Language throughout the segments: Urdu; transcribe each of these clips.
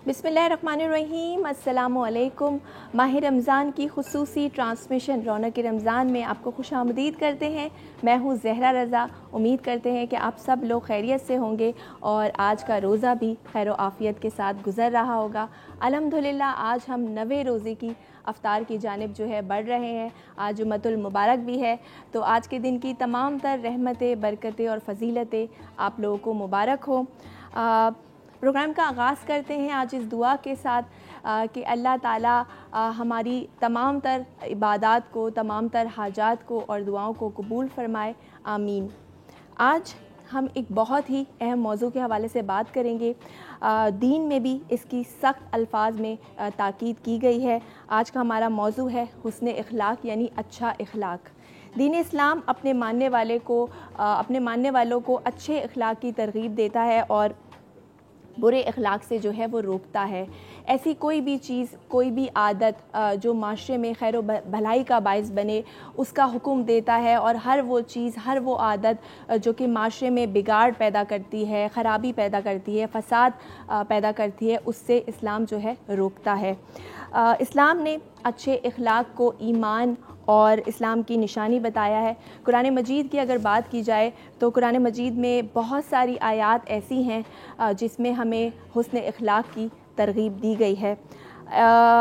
بسم اللہ الرحمن الرحیم، السلام علیکم۔ ماہ رمضان کی خصوصی ٹرانسمیشن رونق رمضان میں آپ کو خوش آمدید کرتے ہیں۔ میں ہوں زہرا رضا۔ امید کرتے ہیں کہ آپ سب لوگ خیریت سے ہوں گے اور آج کا روزہ بھی خیر و عافیت کے ساتھ گزر رہا ہوگا۔ الحمدللہ آج ہم 9ویں روزے کی افطار کی جانب جو ہے بڑھ رہے ہیں۔ آج جمعۃ المبارک بھی ہے، تو آج کے دن کی تمام تر رحمتیں، برکتیں اور فضیلتیں آپ لوگوں کو مبارک ہوں۔ پروگرام کا آغاز کرتے ہیں آج اس دعا کے ساتھ کہ اللہ تعالیٰ ہماری تمام تر عبادات کو، تمام تر حاجات کو اور دعاؤں کو قبول فرمائے، آمین۔ آج ہم ایک بہت ہی اہم موضوع کے حوالے سے بات کریں گے۔ دین میں بھی اس کی سخت الفاظ میں تاکید کی گئی ہے۔ آج کا ہمارا موضوع ہے حسن اخلاق، یعنی اچھا اخلاق۔ دین اسلام اپنے ماننے والوں کو اچھے اخلاق کی ترغیب دیتا ہے اور برے اخلاق سے جو ہے وہ روکتا ہے۔ ایسی کوئی بھی چیز، کوئی بھی عادت جو معاشرے میں خیر و بھلائی کا باعث بنے، اس کا حکم دیتا ہے، اور ہر وہ چیز، ہر وہ عادت جو کہ معاشرے میں بگاڑ پیدا کرتی ہے، خرابی پیدا کرتی ہے، فساد پیدا کرتی ہے، اس سے اسلام جو ہے روکتا ہے۔ اسلام نے اچھے اخلاق کو ایمان اور اسلام کی نشانی بتایا ہے۔ قرآن مجید کی اگر بات کی جائے تو قرآن مجید میں بہت ساری آیات ایسی ہیں جس میں ہمیں حسن اخلاق کی ترغیب دی گئی ہے۔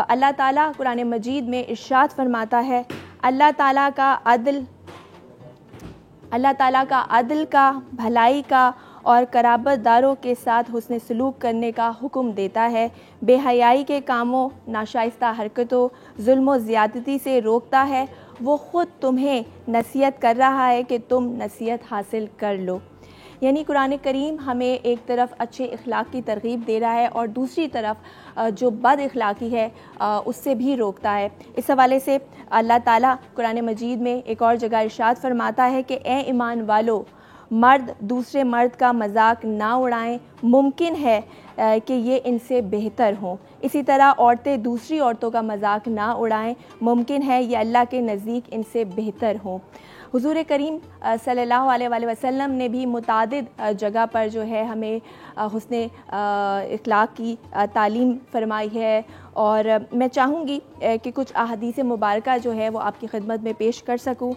اللہ تعالیٰ قرآن مجید میں ارشاد فرماتا ہے، اللہ تعالیٰ کا عدل کا، بھلائی کا اور قرابت داروں کے ساتھ حسن سلوک کرنے کا حکم دیتا ہے، بے حیائی کے کاموں، ناشائستہ حرکتوں، ظلم و زیادتی سے روکتا ہے، وہ خود تمہیں نصیحت کر رہا ہے کہ تم نصیحت حاصل کر لو۔ یعنی قرآن کریم ہمیں ایک طرف اچھے اخلاق کی ترغیب دے رہا ہے اور دوسری طرف جو بد اخلاقی ہے اس سے بھی روکتا ہے۔ اس حوالے سے اللہ تعالیٰ قرآن مجید میں ایک اور جگہ ارشاد فرماتا ہے کہ اے ایمان والو، مرد دوسرے مرد کا مذاق نہ اڑائیں، ممکن ہے کہ یہ ان سے بہتر ہوں۔ اسی طرح عورتیں دوسری عورتوں کا مذاق نہ اڑائیں، ممکن ہے یہ اللہ کے نزدیک ان سے بہتر ہوں۔ حضور کریم صلی اللہ علیہ وآلہ وسلم نے بھی متعدد جگہ پر جو ہے ہمیں حسن اخلاق کی تعلیم فرمائی ہے، اور میں چاہوں گی کہ کچھ احادیث مبارکہ جو ہے وہ آپ کی خدمت میں پیش کر سکوں۔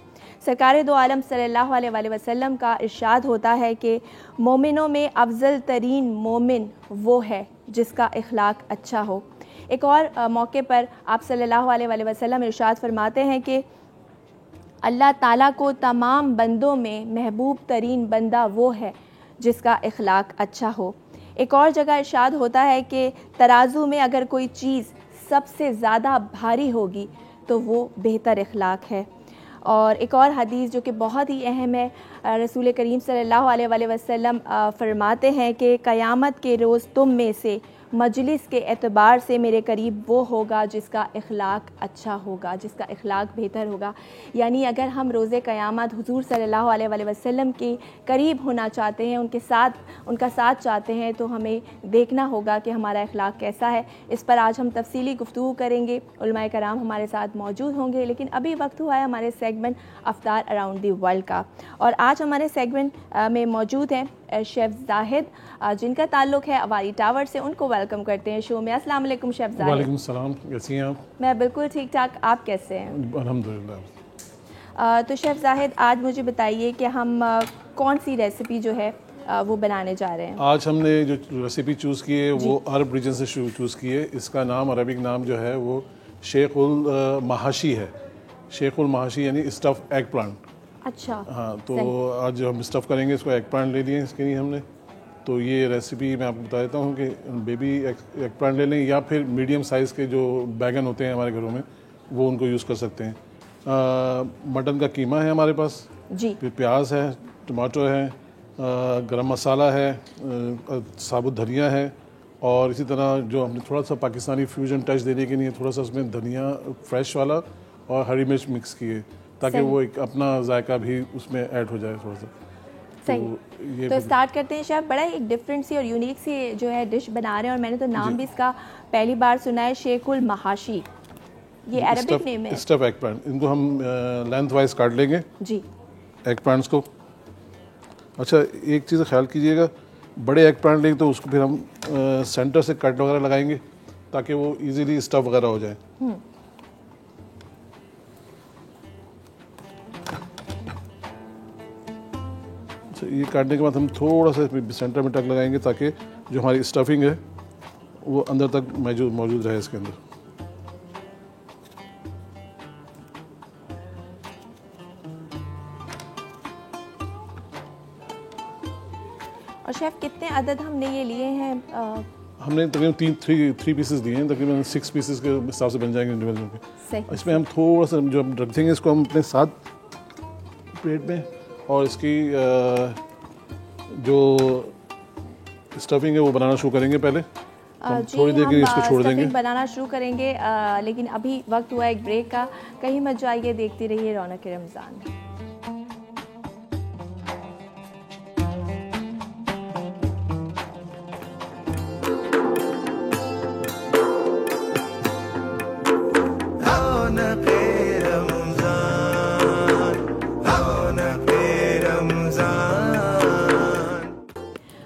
سرکار دو عالم صلی اللہ علیہ وآلہ وسلم کا ارشاد ہوتا ہے کہ مومنوں میں افضل ترین مومن وہ ہے جس کا اخلاق اچھا ہو۔ ایک اور موقع پر آپ صلی اللہ علیہ وآلہ وسلم ارشاد فرماتے ہیں کہ اللہ تعالیٰ کو تمام بندوں میں محبوب ترین بندہ وہ ہے جس کا اخلاق اچھا ہو۔ ایک اور جگہ ارشاد ہوتا ہے کہ ترازو میں اگر کوئی چیز سب سے زیادہ بھاری ہوگی تو وہ بہتر اخلاق ہے۔ اور ایک اور حدیث جو کہ بہت ہی اہم ہے، رسول کریم صلی اللہ علیہ وآلہ وسلم فرماتے ہیں کہ قیامت کے روز تم میں سے مجلس کے اعتبار سے میرے قریب وہ ہوگا جس کا اخلاق اچھا ہوگا، جس کا اخلاق بہتر ہوگا۔ یعنی اگر ہم روز قیامت حضور صلی اللہ علیہ وآلہ وسلم کے قریب ہونا چاہتے ہیں، ان کا ساتھ چاہتے ہیں، تو ہمیں دیکھنا ہوگا کہ ہمارا اخلاق کیسا ہے۔ اس پر آج ہم تفصیلی گفتگو کریں گے، علماء کرام ہمارے ساتھ موجود ہوں گے، لیکن ابھی وقت ہوا ہے ہمارے سیگمنٹ افطار اراؤنڈ دی ورلڈ کا، اور آج ہمارے سیگمنٹ میں موجود ہیں شیف زاہد جن کا تعلق ہے اواری ٹاور سے۔ ان کو ویلکم کرتے ہیں شو میں۔ السلام علیکم شیف زاہد۔ وعلیکم السلام، کیسی ہیں آپ؟ میں بالکل ٹھیک ٹھاک، آپ کیسے ہیں؟ الحمدللہ۔ تو شیف زاہد آج مجھے بتائیے کہ ہم کون سی ریسیپی جو ہے وہ بنانے جا رہے ہیں؟ آج ہم نے جو ریسیپی چوز کی ہے وہ عرب ریجن سے چوز کی ہے۔ اس کا نام، عربک نام جو ہے وہ شیخ المحاشی ہے۔ شیخ المحاشی یعنی اسٹف ایگ پلانٹ۔ اچھا، ہاں، تو آج ہم اسٹف کریں گے اس کو۔ ایگ پلانٹ لے لیے اس کے لیے ہم نے، تو یہ ریسیپی میں آپ کو بتا دیتا ہوں کہ بیبی ایگ پلانٹ لے لیں یا پھر میڈیم سائز کے جو بیگن ہوتے ہیں ہمارے گھروں میں وہ ان کو یوز کر سکتے ہیں۔ مٹن کا قیمہ ہے ہمارے پاس جی، پھر پیاز ہے، ٹماٹر ہے، گرم مسالہ ہے، ثابت دھنیا ہے، اور اسی طرح جو ہم نے تھوڑا سا پاکستانی فیوژن ٹچ دینے کے لیے تھوڑا سا اس میں دھنیا فریش والا اور ہری مرچ مکس کیے تاکہ وہ ایک اپنا ذائقہ بھی اس میں ایڈ ہو جائے تھوڑا سا۔ صحیح، تو اسٹارٹ کرتے ہیں شیف۔ بڑا ایک ڈفرینٹ سی اور یونیک سی جو ہے ڈش بنا رہے ہیں، اور میں نے تو نام بھی اس کا پہلی بار سنا ہے، شیخ المحاشی۔ یہ عربک نیم ہے؟ Stuff egg plant. ان کو ہم لینتھ وائز کاٹ لیں گے جی، ایگ پلانٹس کو۔ اچھا، ایک چیز خیال کیجیے گا، بڑے ایگ پلانٹ لیں تو اس کو پھر ہم سینٹر سے کٹ وغیرہ لگائیں گے تاکہ وہ ایزیلی اسٹف وغیرہ ہو جائے. یہ کاٹنے کے بعد ہم تھوڑا سا سینٹر میں ٹک لگائیں گے تاکہ جو ہماری اسٹفنگ ہے وہ اندر تک موجود رہے اس کے اندر. اور شیف کتنے عدد ہم نے یہ لیے ہیں؟ ہم نے تقریباً 3 پیسز دیے ہیں, تقریباً 6 پیسز کے حساب سے بن جائیں گے انڈیویجول کے. اس میں ہم تھوڑا سا جو ہم رکھ دیں گے اس کو ہم اپنے ساتھ پلیٹ میں, اور اس کی جو اسٹفنگ ہے وہ بنانا شروع کریں گے. پہلے تھوڑی دیر کے لیے اس کو چھوڑ دیں گے, بنانا شروع کریں گے, لیکن ابھی وقت ہوا ایک بریک کا. کہیں مت جائیے, دیکھتی رہیے رونق رمضان.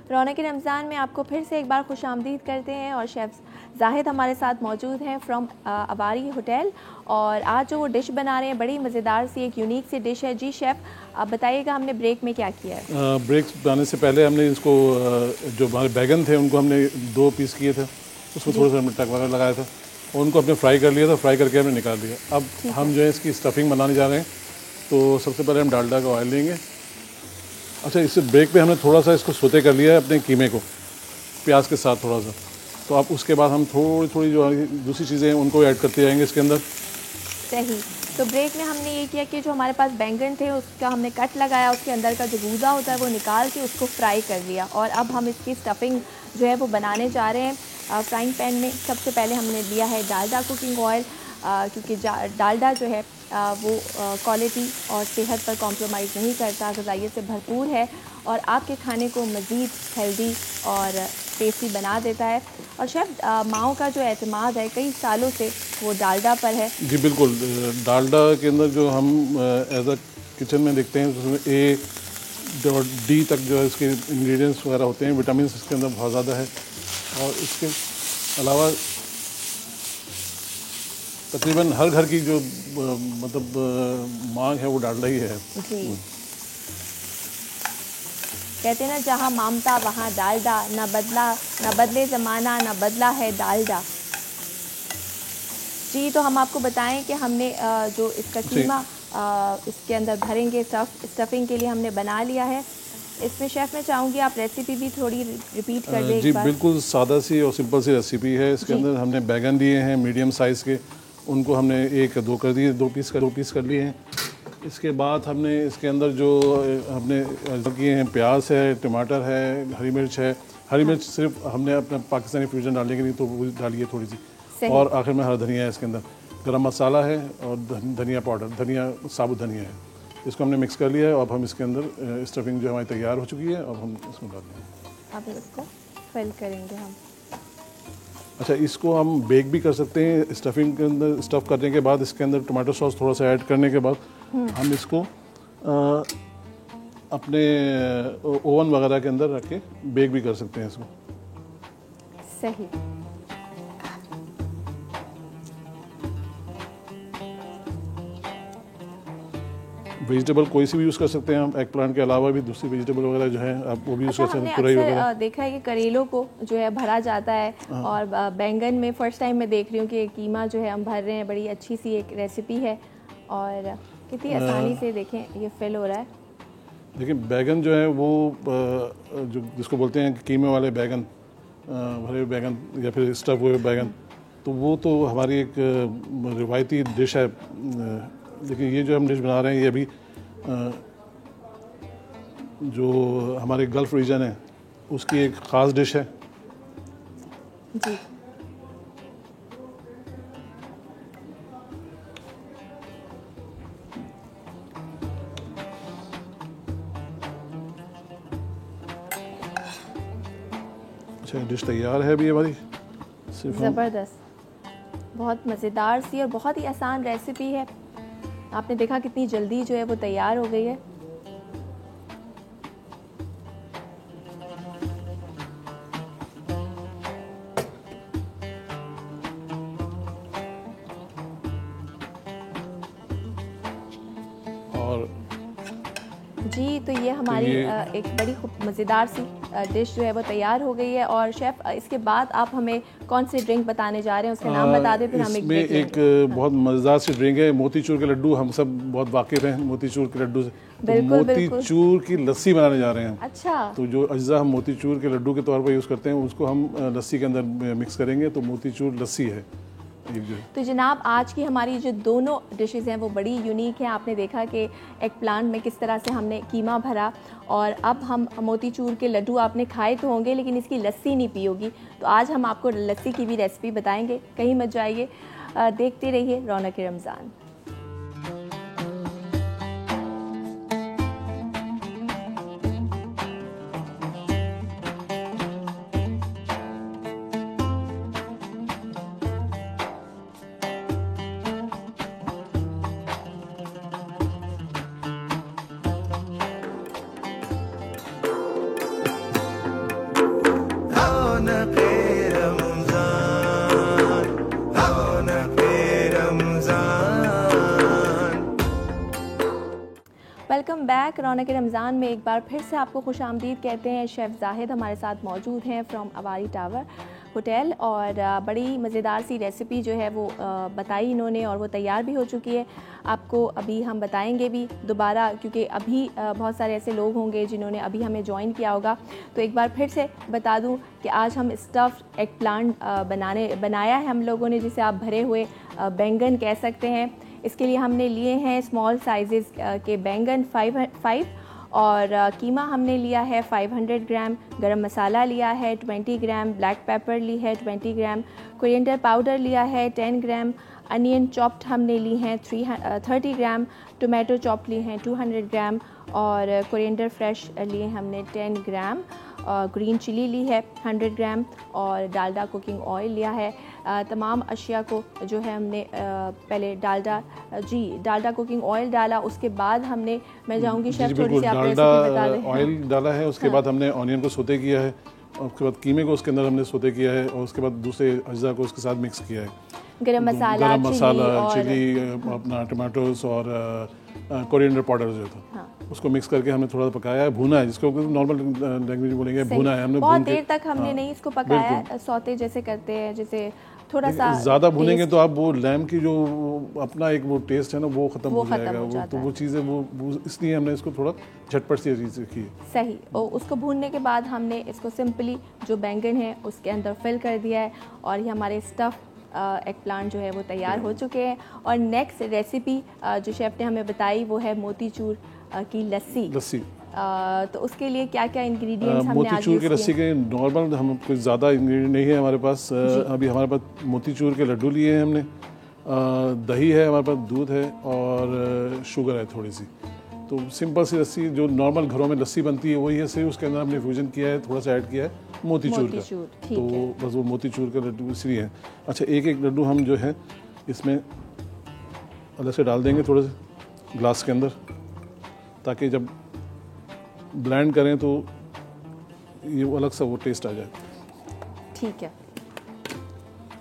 رونق رمضان میں آپ کو پھر سے ایک بار خوش آمدید کرتے ہیں, اور شیف زاہد ہمارے ساتھ موجود ہیں فرام اباری ہوٹل. اور آج جو وہ ڈش بنا رہے ہیں بڑی مزیدار سی ایک یونیک سی ڈش ہے. جی شیف آپ بتائیے گا ہم نے بریک میں کیا کیا ہے؟ بریک بنانے سے پہلے ہم نے اس کو جو ہمارے بیگن تھے ان کو ہم نے 2 پیس کیے تھے, اس میں تھوڑا سا ہم نے ٹک وغیرہ لگایا تھا, اور ان کو ہم نے فرائی کر لیا تھا. فرائی کر کے ہم نے نکال دیا. اب ہم جو ہے اس کی اسٹفنگ بنانے جا رہے ہیں. تو سب سے پہلے ہم ڈالڈا کا آئل لیں گے. اچھا, اس سے بریک پہ ہم نے تھوڑا سا اس کو سوتے کر لیا ہے اپنے قیمے کو پیاز کے ساتھ تھوڑا سا. تو اب اس کے بعد ہم تھوڑی جو دوسری چیزیں ہیں ان کو ایڈ کرتے جائیں گے اس کے اندر. صحیح. تو بریک میں ہم نے یہ کیا کہ جو ہمارے پاس بینگن تھے اس کا ہم نے کٹ لگایا, اس کے اندر کا جو گودا ہوتا ہے وہ نکال کے اس کو فرائی کر لیا. اور اب ہم اس کی اسٹفنگ جو ہے وہ بنانے جا رہے ہیں. فرائنگ پین میں سب سے پہلے ہم نے لیا ہے ڈالڈا کوکنگ آئل, کیونکہ ڈالڈا جو ہے وہ کوالٹی اور صحت پر کمپرومائز نہیں کرتا, غذائیت سے بھرپور ہے اور آپ کے کھانے کو مزید ہیلدی اور ٹیسٹی بنا دیتا ہے. اور شیف ماؤں کا جو اعتماد ہے کئی سالوں سے وہ ڈالڈا پر ہے. جی بالکل. ڈالڈا کے اندر جو ہم ایز اے کچن میں دیکھتے ہیں اس میں اے اور ڈی تک جو ہے اس کے انگریڈینٹس وغیرہ ہوتے ہیں, وٹامنس اس کے اندر بہت زیادہ ہے. اور اس کے علاوہ تقریباً ہر گھر کی جو مطلب مانگ ہے وہ ڈالڈا ہی ہے. جی کہتے ہیں نا جہاں مامتا وہاں ڈالڈا, نہ بدلے زمانہ نہ بدلا ہے ڈالڈا. جی تو ہم آپ کو بتائیں کہ ہم نے جو اس کا قیمہ اس کے اندر بھریں گے اسٹفنگ کے لیے ہم نے بنا لیا ہے. اس میں شیف میں چاہوں گی آپ ریسیپی بھی تھوڑی ریپیٹ کر دیں. جی بالکل سادہ سی اور سمپل سی ریسیپی ہے. اس کے اندر ہم نے بیگن لیے ہیں میڈیم سائز کے, ان کو ہم نے 1-2 کر دیے, 2 پیس کر لیے ہیں. اس کے بعد ہم نے اس کے اندر جو ہم نے کیے ہیں پیاز ہے, ٹماٹر ہے, ہری مرچ ہے. ہری مرچ صرف ہم نے اپنا پاکستانی فیوژن ڈالنے کے لیے تو وہ ڈالی ہے تھوڑی سی, اور آخر میں ہرا دھنیا ہے اس کے اندر. گرم مسالہ ہے اور دھنیا پاؤڈر, ثابت دھنیا ہے. اس کو ہم نے مکس کر لیا ہے. اب ہم اس کے اندر اسٹفنگ جو ہماری تیار ہو چکی ہے, اب ہم اس کو ڈال دیں گے. اب اس کو فل کریں گے ہم. اچھا, اس کو ہم بیک بھی کر سکتے ہیں. اسٹفنگ کے اندر اسٹف کرنے کے بعد اس کے اندر ٹماٹو ساس تھوڑا سا ایڈ کرنے کے بعد ہم اس کو اپنے اوون وغیرہ کے اندر رکھ کے بیک بھی کر سکتے ہیں اس کو. صحیح. ویجیٹیبل کوئی سی بھی یوز کر سکتے ہیں ہم, ایگ پلانٹ کے علاوہ بھی دوسری ویجیٹیبل وغیرہ جو ہے آپ وہ بھی یوز کر سکتے ہیں. تورئی وغیرہ دیکھا ہے کہ کریلوں کو جو ہے بھرا جاتا ہے, اور بینگن میں فرسٹ ٹائم میں دیکھ رہی ہوں کہ قیمہ جو ہے ہم بھر رہے ہیں. بڑی اچھی سی ایک ریسیپی ہے اور کتنی آسانی سے دیکھیں یہ فل ہو رہا ہے. دیکھیں بیگن جو ہے وہ جو جس کو بولتے ہیں قیمے والے بیگن, بھرے بیگن یا پھر اسٹف ہوئے بیگن, تو وہ تو ہماری ایک روایتی ڈش ہے. لیکن یہ جو ہم ڈش بنا رہے ہیں یہ ابھی جو ہمارے گلف ریجن ہے اس کی ایک خاص ڈش ہے. جی اچھا, ڈش تیار ہے ابھی ہماری. زبردست, بہت مزیدار سی اور بہت ہی آسان ریسیپی ہے. آپ نے دیکھا کتنی جلدی جو ہے وہ تیار ہو گئی ہے. اور جی تو یہ ہماری ایک بڑی مزیدار سی ڈش جو ہے وہ تیار ہو گئی ہے. اور شیف اس کے بعد آپ ہمیں کون سی ڈرنک بتانے جا رہے ہیں, اس کا نام بتا دیں, پھر ہم اس میں ایک بہت مزیدار سی ڈرنک ہے موتی چور کے لڈو. ہم سب بہت واقف ہیں موتی چور کے لڈو سے. موتی چور کی لسی بنانے جا رہے ہیں. اچھا. تو جو اجزاء ہم موتی چور کے لڈو کے طور پر یوز کرتے ہیں اس کو ہم لسی کے اندر مکس کریں گے, تو موتی چور لسی ہے. تو جناب آج کی ہماری جو دونوں ڈشز ہیں وہ بڑی یونیک ہیں. آپ نے دیکھا کہ ایگ پلانٹ میں کس طرح سے ہم نے قیمہ بھرا, اور اب ہم موتی چور کے لڈو آپ نے کھائے تو ہوں گے لیکن اس کی لسی نہیں پی ہوگی. تو آج ہم آپ کو لسی کی بھی ریسپی بتائیں گے, کہیں مت جائیے, دیکھتے رہیے رونق رمضان. Welcome back. رونق رمضان میں ایک بار پھر سے آپ کو خوش آمدید کہتے ہیں. شیف زاہد ہمارے ساتھ موجود ہیں فرام اواری ٹاور ہوٹل, اور بڑی مزیدار سی ریسپی جو ہے وہ بتائی انہوں نے, اور وہ تیار بھی ہو چکی ہے. آپ کو ابھی ہم بتائیں گے بھی دوبارہ, کیونکہ ابھی بہت سارے ایسے لوگ ہوں گے جنہوں نے ابھی ہمیں جوائن کیا ہوگا. تو ایک بار پھر سے بتا دوں کہ آج ہم اسٹفڈ ایگ پلانٹ بنایا ہے ہم لوگوں نے, جسے آپ بھرے ہوئے بینگن کہہ سکتے ہیں. اس کے لیے ہم نے لیے ہیں اسمال سائزز کے بینگن 5 اور قیمہ ہم نے لیا ہے 500 گرام, گرم مسالہ لیا ہے 20 گرام, بلیک پیپر لی ہے 20 گرام, کورینڈر پاؤڈر لیا ہے 10 گرام, انین چاپڈ ہم نے لی ہیں 30 گرام, ٹومیٹو چاپ لی ہیں 200 گرام, اور کورینڈر فریش لیے ہم نے 10 گرام, گرین چلی لی ہے 100 گرام, اور ڈالڈا کوکنگ آئل لیا ہے. تمام اشیاء کو جو ہے ہم نے پہلے ڈالڈا کوکنگ آئل ڈالا, اس کے بعد ہم نے, میں چاہوں گی شیف تھوڑی سی آپ ریسپی بتا دیں. آئل ڈالا ہے, اس کے بعد ہم نے آنین کو سوتے کیا ہے, اور اس کے بعد قیمے کو اس کے اندر ہم نے سوتے کیا ہے, اور اس کے بعد دوسرے اجزاء کو اس کے ساتھ مکس کیا ہے. گرم مسالہ, چلی, اپنا ٹماٹوز اور کورینڈر پاؤڈر جو تھا اس کو مکس کر کے ہم نے تھوڑا پکایا ہے, بھونا ہے, جس کو نارمل لینگویج بولیں گے بھونا ہے. ہم نے بہت دیر تک ہم نے نہیں اس کو پکایا, سوتے جیسے کرتے ہیں, جیسے تھوڑا سا زیادہ بھونیں گے تو آپ وہ لیمب کی جو اپنا ایک وہ ٹیسٹ ہے نا وہ ختم ہو جائے گا. تو وہ چیزیں وہ اس لیے ہم نے اس کو تھوڑا جھٹپٹ سی چیز رکھی ہے. صحیح. اور اس کو بھوننے کے بعد ہم نے اس کو سمپلی جو بینگن ہے اس کے اندر فل کر دیا ہے, اور یہ ہمارے اسٹف ایگ پلانٹ جو ہے وہ تیار ہو چکے ہیں. اور نیکسٹ ریسیپی جو شیف نے ہمیں بتائی وہ ہے موتی چور کی لسی. تو اس کے لیے کیا کیا انگریڈینٹس ہم نے موتی چور کی لسی کے نارمل ہم کوئی زیادہ انگریڈینٹ نہیں ہے ہمارے پاس. ابھی ہمارے پاس موتی چور کے لڈو لیے ہیں ہم نے, دہی ہے ہمارے پاس, دودھ ہے, اور شوگر ہے تھوڑی سی. تو سمپل سی لسی جو نارمل گھروں میں لسی بنتی ہے وہی ہے, صرف اس کے اندر ہم نے فیوژن کیا ہے, تھوڑا سا ایڈ کیا ہے موتی چور کا. تو بس وہ موتی چور کا لڈو اس لیے ہے. اچھا, ایک لڈو ہم جو ہے اس میں الگ سے ڈال دیں گے تھوڑے سے گلاس کے اندر, تاکہ جب بلینڈ کریں تو یہ الگ سا وہ ٹیسٹ آ جائے. ٹھیک ہے.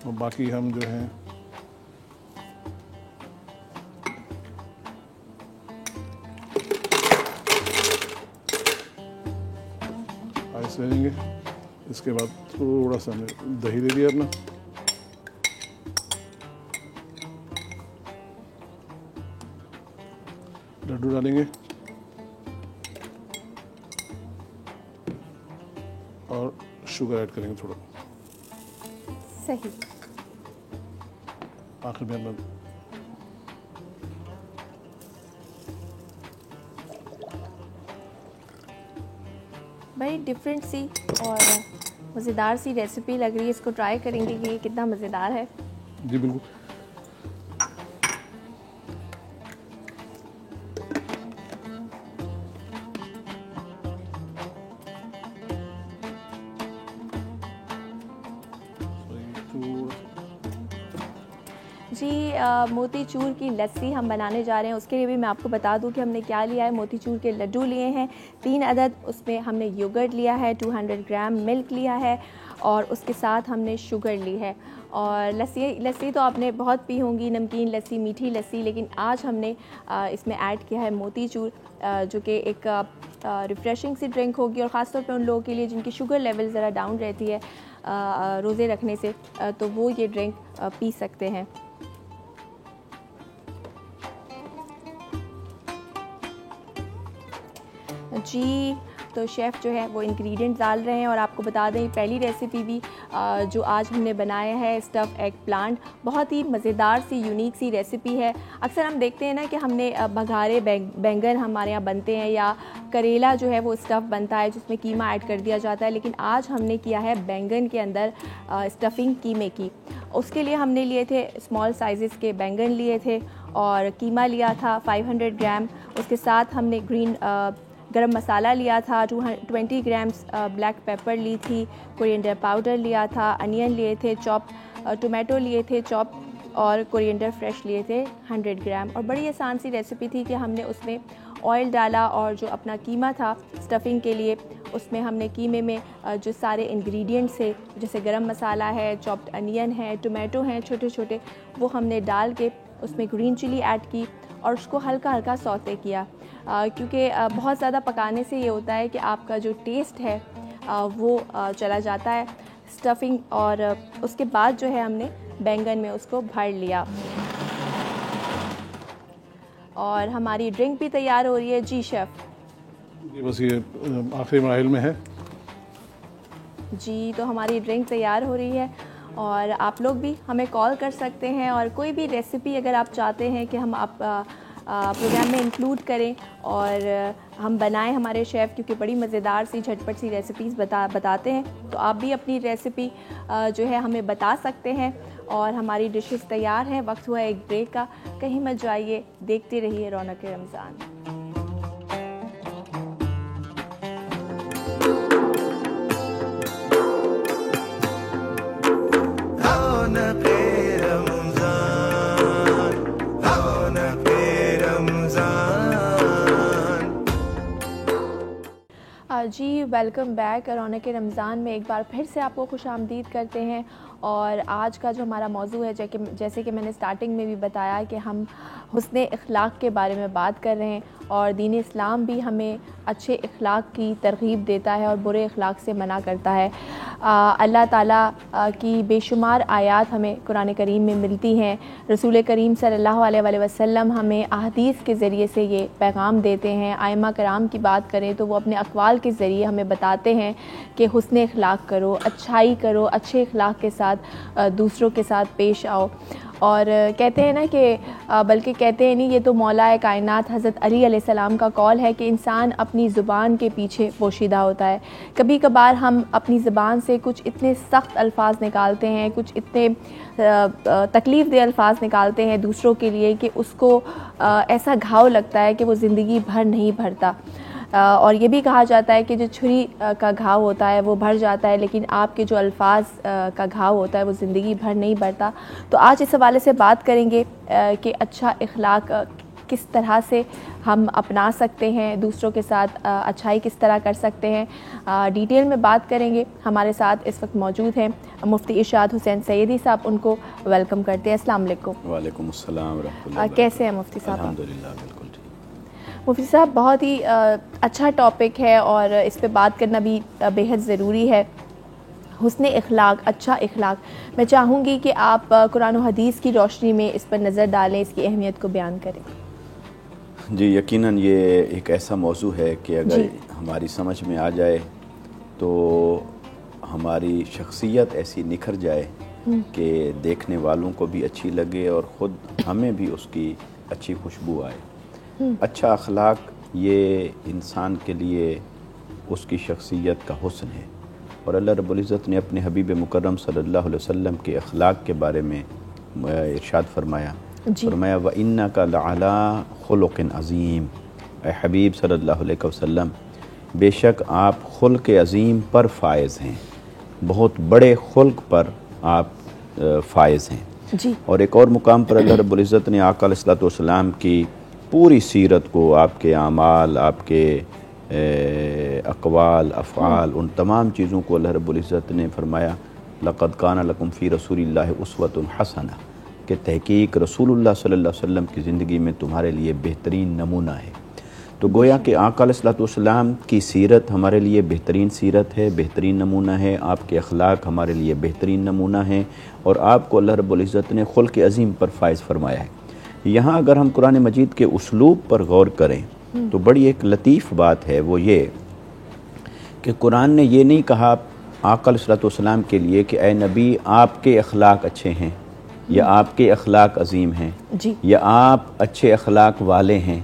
اور باقی ہم جو ہیں آئس لے لیں گے. اس کے بعد تھوڑا سا ہم نے دہی لے لیا اپنا, لڈو ڈالیں گے, اور شوگر ایڈ کریں گے تھوڑا. صحیح. آخر میں ہم بڑی ڈفرینٹ سی اور مزیدار سی ریسیپی لگ رہی ہے. اس کو ٹرائی کریں گے کہ یہ کتنا مزیدار ہے. جی بالکل. جی موتی چور کی لسی ہم بنانے جا رہے ہیں. اس کے لیے بھی میں آپ کو بتا دوں کہ ہم نے کیا لیا ہے. موتی چور کے لڈو لیے ہیں 3 عدد, اس میں ہم نے یوگرٹ لیا ہے 200 گرام, ملک لیا ہے, اور اس کے ساتھ ہم نے شوگر لی ہے. اور لسی تو آپ نے بہت پی ہوں گی, نمکین لسی, میٹھی لسی, لیکن آج ہم نے اس میں ایڈ کیا ہے موتی چور, جو کہ ایک ریفریشنگ سی ڈرنک ہوگی, اور خاص طور پہ ان لوگوں کے لیے جن کی شوگر لیول ذرا ڈاؤن رہتی ہے روزے رکھنے سے, تو وہ یہ ڈرنک پی سکتے ہیں. جی تو شیف جو ہے وہ انگریڈینٹس ڈال رہے ہیں, اور آپ کو بتا دیں پہلی ریسیپی بھی جو آج ہم نے بنایا ہے اسٹف ایگ پلانٹ, بہت ہی مزیدار سی یونیک سی ریسیپی ہے. اکثر ہم دیکھتے ہیں نا کہ ہم نے بگھارے بینگن ہمارے یہاں بنتے ہیں, یا کریلا جو ہے وہ اسٹف بنتا ہے جس میں قیمہ ایڈ کر دیا جاتا ہے, لیکن آج ہم نے کیا ہے بینگن کے اندر اسٹفنگ قیمے کی. اس کے لیے ہم نے لیے تھے اسمال سائزز کے بینگن لیے تھے, اور قیمہ لیا تھا 500 گرام. اس کے ساتھ ہم نے گرم مسالہ لیا تھا 20 گرامز, بلیک پیپر لی تھی, کورینڈر پاؤڈر لیا تھا, انین لیے تھے چاپ, ٹومیٹو لیے تھے چاپ, اور کورینڈر فریش لیے تھے 100 گرام. اور بڑی آسان سی ریسیپی تھی کہ ہم نے اس میں آئل ڈالا, اور جو اپنا قیمہ تھا اسٹفنگ کے لیے اس میں ہم نے قیمے میں جو سارے انگریڈینٹس ہے جیسے گرم مسالہ ہے, چاپڈ انین ہے, ٹومیٹو ہیں چھوٹے چھوٹے, وہ ہم نے ڈال کے اس میں گرین چلی ایڈ کی, اور اس کو ہلکا ہلکا سوتے کیا, کیونکہ بہت زیادہ پکانے سے یہ ہوتا ہے کہ آپ کا جو ٹیسٹ ہے وہ چلا جاتا ہے اسٹفنگ. اور اس کے بعد جو ہے ہم نے بینگن میں اس کو بھر لیا, اور ہماری ڈرنک بھی تیار ہو رہی ہے. جی شیف. بس یہ آخری مراحل میں ہے. جی تو ہماری ڈرنک تیار ہو رہی ہے, اور آپ لوگ بھی ہمیں کال کر سکتے ہیں, اور کوئی بھی ریسیپی اگر آپ چاہتے ہیں کہ ہم آپ پروگرام میں انکلوڈ کریں اور ہم بنائیں, ہمارے شیف کیونکہ بڑی مزیدار سی جھٹپٹ سی ریسیپیز بتاتے ہیں, تو آپ بھی اپنی ریسیپی جو ہے ہمیں بتا سکتے ہیں. اور ہماری ڈشز تیار ہیں. وقت ہوا ہے ایک بریک کا, کہیں مت جائیے, دیکھتے رہیے رونق رمضان. جی ویلکم بیک. رونق رمضان میں ایک بار پھر سے آپ کو خوش آمدید کرتے ہیں. اور آج کا جو ہمارا موضوع ہے جیسے کہ میں نے سٹارٹنگ میں بھی بتایا کہ ہم حسن اخلاق کے بارے میں بات کر رہے ہیں, اور دین اسلام بھی ہمیں اچھے اخلاق کی ترغیب دیتا ہے اور برے اخلاق سے منع کرتا ہے. اللہ تعالیٰ کی بے شمار آیات ہمیں قرآن کریم میں ملتی ہیں. رسول کریم صلی اللہ علیہ وسلم ہمیں احادیث کے ذریعے سے یہ پیغام دیتے ہیں. ائمہ کرام کی بات کریں تو وہ اپنے اقوال کے ذریعے ہمیں بتاتے ہیں کہ حسن اخلاق کرو, اچھائی کرو, اچھے اخلاق کے ساتھ دوسروں کے ساتھ پیش آؤ. اور کہتے ہیں نا کہ بلکہ کہتے ہیں نہیں, یہ تو مولا کائنات حضرت علی علیہ السلام کا قول ہے کہ انسان اپنی زبان کے پیچھے پوشیدہ ہوتا ہے. کبھی کبھار ہم اپنی زبان سے کچھ اتنے سخت الفاظ نکالتے ہیں, کچھ اتنے تکلیف دہ الفاظ نکالتے ہیں دوسروں کے لیے کہ اس کو ایسا گھاؤ لگتا ہے کہ وہ زندگی بھر نہیں بھرتا. اور یہ بھی کہا جاتا ہے کہ جو چھری کا گھاؤ ہوتا ہے وہ بھر جاتا ہے, لیکن آپ کے جو الفاظ کا گھاؤ ہوتا ہے وہ زندگی بھر نہیں بھرتا. تو آج اس حوالے سے بات کریں گے کہ اچھا اخلاق کس طرح سے ہم اپنا سکتے ہیں, دوسروں کے ساتھ اچھائی کس طرح کر سکتے ہیں, ڈیٹیل میں بات کریں گے. ہمارے ساتھ اس وقت موجود ہیں مفتی ارشاد حسین سیدی صاحب, ان کو ویلکم کرتے ہیں. السلام علیکم. وعلیکم السلام ورحمۃ اللہ. کیسے ہیں مفتی صاحب؟ الحمدللہ بالکل. مفتی صاحب بہت ہی اچھا ٹاپک ہے اور اس پہ بات کرنا بھی بے حد ضروری ہے. حسن اخلاق, اچھا اخلاق. میں چاہوں گی کہ آپ قرآن و حدیث کی روشنی میں اس پر نظر ڈالیں, اس کی اہمیت کو بیان کریں. جی یقیناً یہ ایک ایسا موضوع ہے کہ اگر ہماری سمجھ میں آ جائے تو ہماری شخصیت ایسی نکھر جائے کہ دیکھنے والوں کو بھی اچھی لگے اور خود ہمیں بھی اس کی اچھی خوشبو آئے. اچھا اخلاق یہ انسان کے لیے اس کی شخصیت کا حسن ہے, اور اللہ رب العزت نے اپنے حبیب مکرم صلی اللہ علیہ وسلم کے اخلاق کے بارے میں ارشاد فرمایا. فرمایا وَإِنَّكَ لَعَلَىٰ خُلُقٍ عَظِيمٍ. اے حبیب صلی اللہ علیہ وسلم, بے شک آپ خلق عظیم پر فائز ہیں, بہت بڑے خلق پر آپ فائز ہیں. اور ایک اور مقام پر اللہ رب العزت نے آقا علیہ الصلوۃ والسلام کی پوری سیرت کو, آپ کے اعمال, آپ کے اقوال افعال ان تمام چیزوں کو اللہ رب العزت نے فرمایا لقد کان لکم فی رسول اللہ اسوۃ حسنہ، کہ تحقیق رسول اللہ صلی اللہ علیہ وسلم کی زندگی میں تمہارے لیے بہترین نمونہ ہے۔ تو گویا کہ آقا علیہ السلام کی سیرت ہمارے لیے بہترین سیرت ہے، بہترین نمونہ ہے، آپ کے اخلاق ہمارے لیے بہترین نمونہ ہیں، اور آپ کو اللہ رب العزت نے خلق عظیم پر فائز فرمایا ہے۔ یہاں اگر ہم قرآن مجید کے اسلوب پر غور کریں تو بڑی ایک لطیف بات ہے، وہ یہ کہ قرآن نے یہ نہیں کہا آقا علیہ السلام کے لیے کہ اے نبی آپ کے اخلاق اچھے ہیں، یا آپ کے اخلاق عظیم ہیں، یا آپ اچھے اخلاق والے ہیں،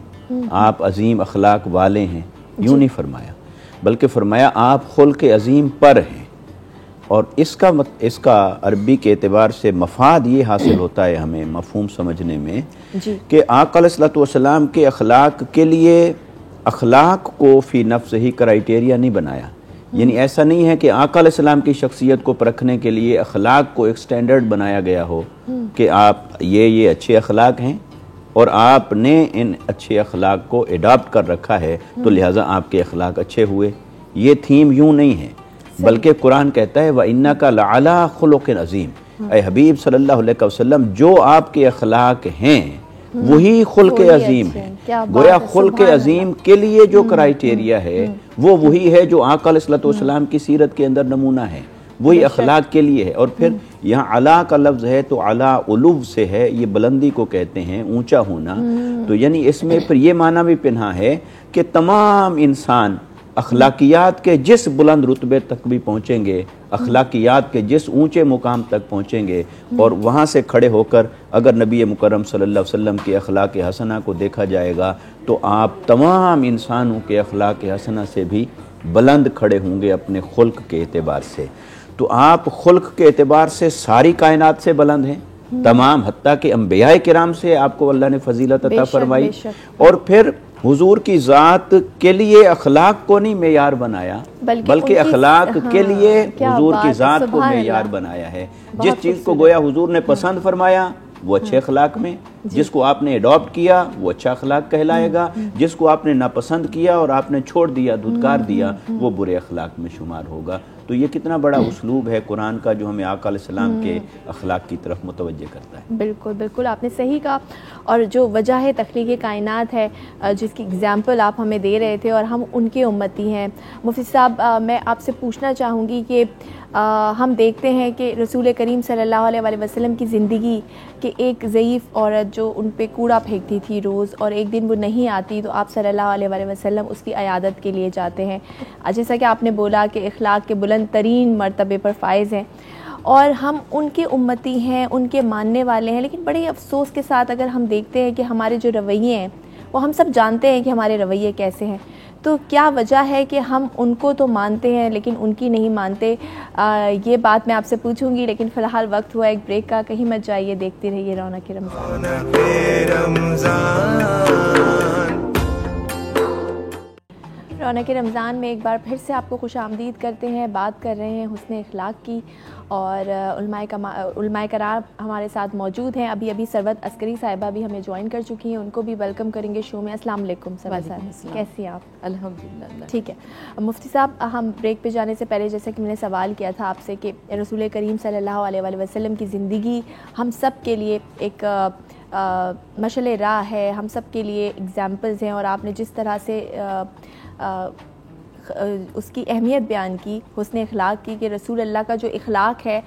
آپ عظیم اخلاق والے ہیں، یوں نہیں فرمایا، بلکہ فرمایا آپ خلق عظیم پر ہیں۔ اور اس کا عربی کے اعتبار سے مفاد یہ حاصل ہوتا ہے ہمیں مفہوم سمجھنے میں کہ آقا علیہ السلام کے اخلاق کے لیے اخلاق کو فی نفس ہی کرائیٹیریا نہیں بنایا، یعنی ایسا نہیں ہے کہ آقا علیہ السلام کی شخصیت کو پرکھنے کے لیے اخلاق کو ایک سٹینڈرڈ بنایا گیا ہو کہ آپ یہ اچھے اخلاق ہیں اور آپ نے ان اچھے اخلاق کو اڈاپٹ کر رکھا ہے تو لہٰذا آپ کے اخلاق اچھے ہوئے۔ یہ تھیم یوں نہیں ہے، بلکہ قرآن کہتا ہے وَإِنَّكَ لَعَلَىٰ خُلُقٍ عَظِيمٍ، اے حبیب صلی اللہ علیہ وسلم جو آپ کے اخلاق ہیں وہی خلق عظیم ہے۔ گویا خلق عظیم کے لیے جو کرائیٹیریا ہے وہ وہی ہے جو آقا علیہ السلام کی سیرت کے اندر نمونہ ہے، وہی اخلاق کے لیے ہے۔ اور پھر یہاں علا کا لفظ ہے تو علا علو سے ہے، یہ بلندی کو کہتے ہیں، اونچا ہونا، تو یعنی اس میں پھر یہ معنی بھی پنہا ہے کہ تمام انسان اخلاقیات کے جس بلند رتبے تک بھی پہنچیں گے، اخلاقیات کے جس اونچے مقام تک پہنچیں گے، اور وہاں سے کھڑے ہو کر اگر نبی مکرم صلی اللہ علیہ وسلم کے اخلاق حسنہ کو دیکھا جائے گا تو آپ تمام انسانوں کے اخلاق حسنہ سے بھی بلند کھڑے ہوں گے اپنے خلق کے اعتبار سے۔ تو آپ خلق کے اعتبار سے ساری کائنات سے بلند ہیں، تمام، حتیٰ کہ انبیاء کرام سے آپ کو اللہ نے فضیلت عطا فرمائی، اور پھر حضور کی ذات کے لیے اخلاق کو نہیں معیار بنایا بلکہ اخلاق کے لیے حضور کی ذات کو معیار بنایا ہے۔ جس چیز کو گویا حضور نے پسند فرمایا وہ اچھے اخلاق میں، جس کو آپ نے اڈاپٹ کیا وہ اچھا اخلاق کہلائے گا، جس کو آپ نے ناپسند کیا اور آپ نے چھوڑ دیا، دھتکار دیا، وہ برے اخلاق میں شمار ہوگا۔ تو یہ کتنا بڑا اسلوب ہے قرآن کا جو ہمیں آقا علیہ السلام کے اخلاق کی طرف متوجہ کرتا ہے۔ بالکل بالکل آپ نے صحیح کہا، اور جو وجہ ہے تخلیق کائنات ہے جس کی اگزامپل آپ ہمیں دے رہے تھے، اور ہم ان کے امتی ہیں۔ مفتی صاحب میں آپ سے پوچھنا چاہوں گی کہ ہم دیکھتے ہیں کہ رسول کریم صلی اللہ علیہ وسلم کی زندگی کہ ایک ضعیف عورت جو ان پہ کوڑا پھینکتی تھی روز، اور ایک دن وہ نہیں آتی تو آپ صلی اللہ علیہ وسلم اس کی عیادت کے لیے جاتے ہیں، جیسا کہ آپ نے بولا کہ اخلاق کے بلند ترین مرتبے پر فائز ہیں، اور ہم ان کے امتی ہیں، ان کے ماننے والے ہیں، لیکن بڑے افسوس کے ساتھ اگر ہم دیکھتے ہیں کہ ہمارے جو رویے ہیں وہ ہم سب جانتے ہیں کہ ہمارے رویے کیسے ہیں، تو کیا وجہ ہے کہ ہم ان کو تو مانتے ہیں لیکن ان کی نہیں مانتے؟ یہ بات میں آپ سے پوچھوں گی، لیکن فی الحال وقت ہوا ایک بریک کا، کہیں مت جائیے، دیکھتے رہیے رونق رونق رمضان میں ایک بار پھر سے آپ کو خوش آمدید کرتے ہیں۔ بات کر رہے ہیں حسن اخلاق کی، اور علماء کرام ہمارے ساتھ موجود ہیں۔ ابھی سروت عسکری صاحبہ بھی ہمیں جوائن کر چکی ہیں، ان کو بھی ویلکم کریں گے شو میں۔ السلام علیکم سروت صاحب، کیسی ہیں آپ؟ الحمدللہ ٹھیک ہے۔ مفتی صاحب ہم بریک پہ جانے سے پہلے جیسے کہ میں نے سوال کیا تھا آپ سے کہ رسول کریم صلی اللہ علیہ وسلم کی زندگی ہم سب کے لیے ایک مشعل راہ ہے، ہم سب کے لیے اگزامپلز ہیں، اور آپ نے جس طرح سے اس کی اہمیت بیان کی حسن اخلاق کی کہ رسول اللہ کا جو اخلاق ہے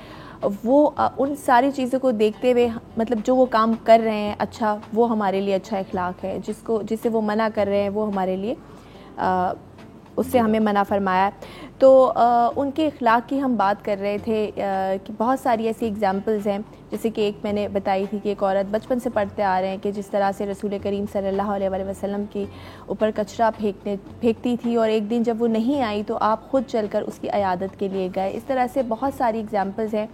وہ ان ساری چیزوں کو دیکھتے ہوئے، مطلب جو وہ کام کر رہے ہیں اچھا، وہ ہمارے لیے اچھا اخلاق ہے، جس سے وہ منع کر رہے ہیں وہ ہمارے لیے اس سے ہمیں منع فرمایا۔ تو ان کے اخلاق کی ہم بات کر رہے تھے کہ بہت ساری ایسی اگزامپلز ہیں، جیسے کہ ایک میں نے بتائی تھی کہ ایک عورت بچپن سے پڑھتے آ رہے ہیں کہ جس طرح سے رسول کریم صلی اللہ علیہ وسلم کی اوپر کچرا پھینکتی تھی، اور ایک دن جب وہ نہیں آئی تو آپ خود چل کر اس کی عیادت کے لیے گئے۔ اس طرح سے بہت ساری اگزامپلز ہیں،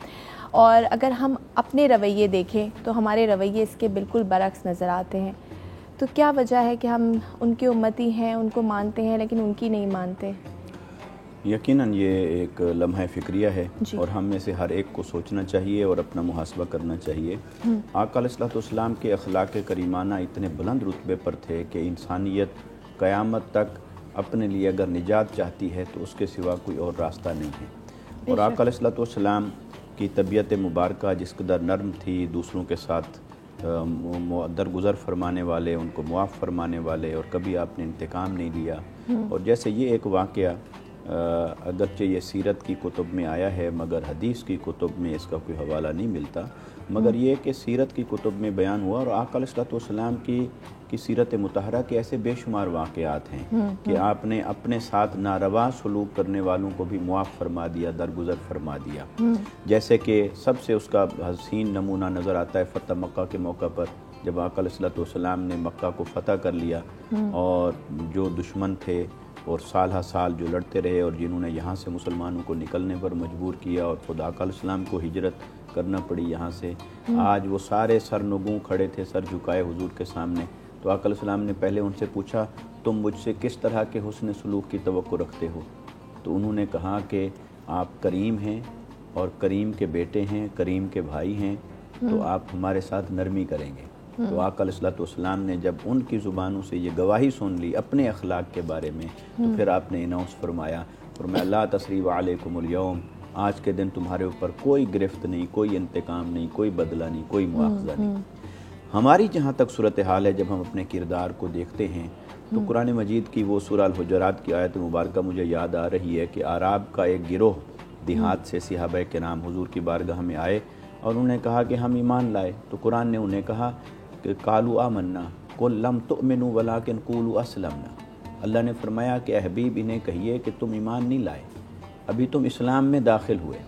اور اگر ہم اپنے رویے دیکھیں تو ہمارے رویے اس کے بالکل برعکس نظر آتے ہیں۔ تو کیا وجہ ہے کہ ہم ان کے امتی ہیں، ان کو مانتے ہیں لیکن ان کی نہیں مانتے؟ یقیناً یہ ایک لمحہ فکریہ ہے، اور ہم میں سے ہر ایک کو سوچنا چاہیے اور اپنا محاسبہ کرنا چاہیے۔ آقا علیہ السلام کے اخلاق کریمانہ اتنے بلند رتبے پر تھے کہ انسانیت قیامت تک اپنے لیے اگر نجات چاہتی ہے تو اس کے سوا کوئی اور راستہ نہیں ہے۔ اور آقا علیہ الصلوۃ والسلام کی طبیعت مبارکہ جس قدر نرم تھی، دوسروں کے ساتھ درگزر فرمانے والے، ان کو معاف فرمانے والے، اور کبھی آپ نے انتقام نہیں لیا۔ اور جیسے یہ ایک واقعہ اگرچہ یہ سیرت کی کتب میں آیا ہے مگر حدیث کی کتب میں اس کا کوئی حوالہ نہیں ملتا، مگر یہ کہ سیرت کی کتب میں بیان ہوا، اور آقا علیہ الصلوۃ والسلام کی سیرت مطہرہ کے ایسے بے شمار واقعات ہیں کہ آپ نے اپنے ساتھ ناروا سلوک کرنے والوں کو بھی معاف فرما دیا، درگزر فرما دیا۔ جیسے کہ سب سے اس کا حسین نمونہ نظر آتا ہے فتح مکہ کے موقع پر، جب آقا علیہ الصلوۃ والسلام نے مکہ کو فتح کر لیا، اور جو دشمن تھے اور سالہ سال جو لڑتے رہے اور جنہوں نے یہاں سے مسلمانوں کو نکلنے پر مجبور کیا، اور خود آقا علیہ السلام کو ہجرت کرنا پڑی یہاں سے، آج وہ سارے سرنگوں کھڑے تھے سر جھکائے حضور کے سامنے۔ تو آقا علیہ السلام نے پہلے ان سے پوچھا، تم مجھ سے کس طرح کے حسن سلوک کی توقع رکھتے ہو؟ تو انہوں نے کہا کہ آپ کریم ہیں اور کریم کے بیٹے ہیں، کریم کے بھائی ہیں، تو آپ ہمارے ساتھ نرمی کریں گے۔ تو آقا علیہ الصلوۃ والسلام نے جب ان کی زبانوں سے یہ گواہی سن لی اپنے اخلاق کے بارے میں، تو پھر آپ نے اناؤنس فرمایا لا تثریب علیکم اليوم، آج کے دن تمہارے اوپر کوئی گرفت نہیں، کوئی انتقام نہیں، کوئی بدلہ نہیں، کوئی مواخذہ نہیں۔ ہماری جہاں تک صورتحال ہے، جب ہم اپنے کردار کو دیکھتے ہیں تو قرآن مجید کی وہ سورہ الحجرات کی آیت مبارکہ مجھے یاد آ رہی ہے کہ اعراب کا ایک گروہ دیہات سے صحابہ کرام حضور کی بارگاہ میں آئے اور انہوں نے کہا کہ ہم ایمان لائے، تو قرآن نے انہیں کہا کہ قالوا آمنا قل لم تؤمنوا ولکن قولوا اسلمنا۔ اللہ نے فرمایا کہ اے حبیب انہیں کہیے کہ تم ایمان نہیں لائے، ابھی تم اسلام میں داخل ہوئے۔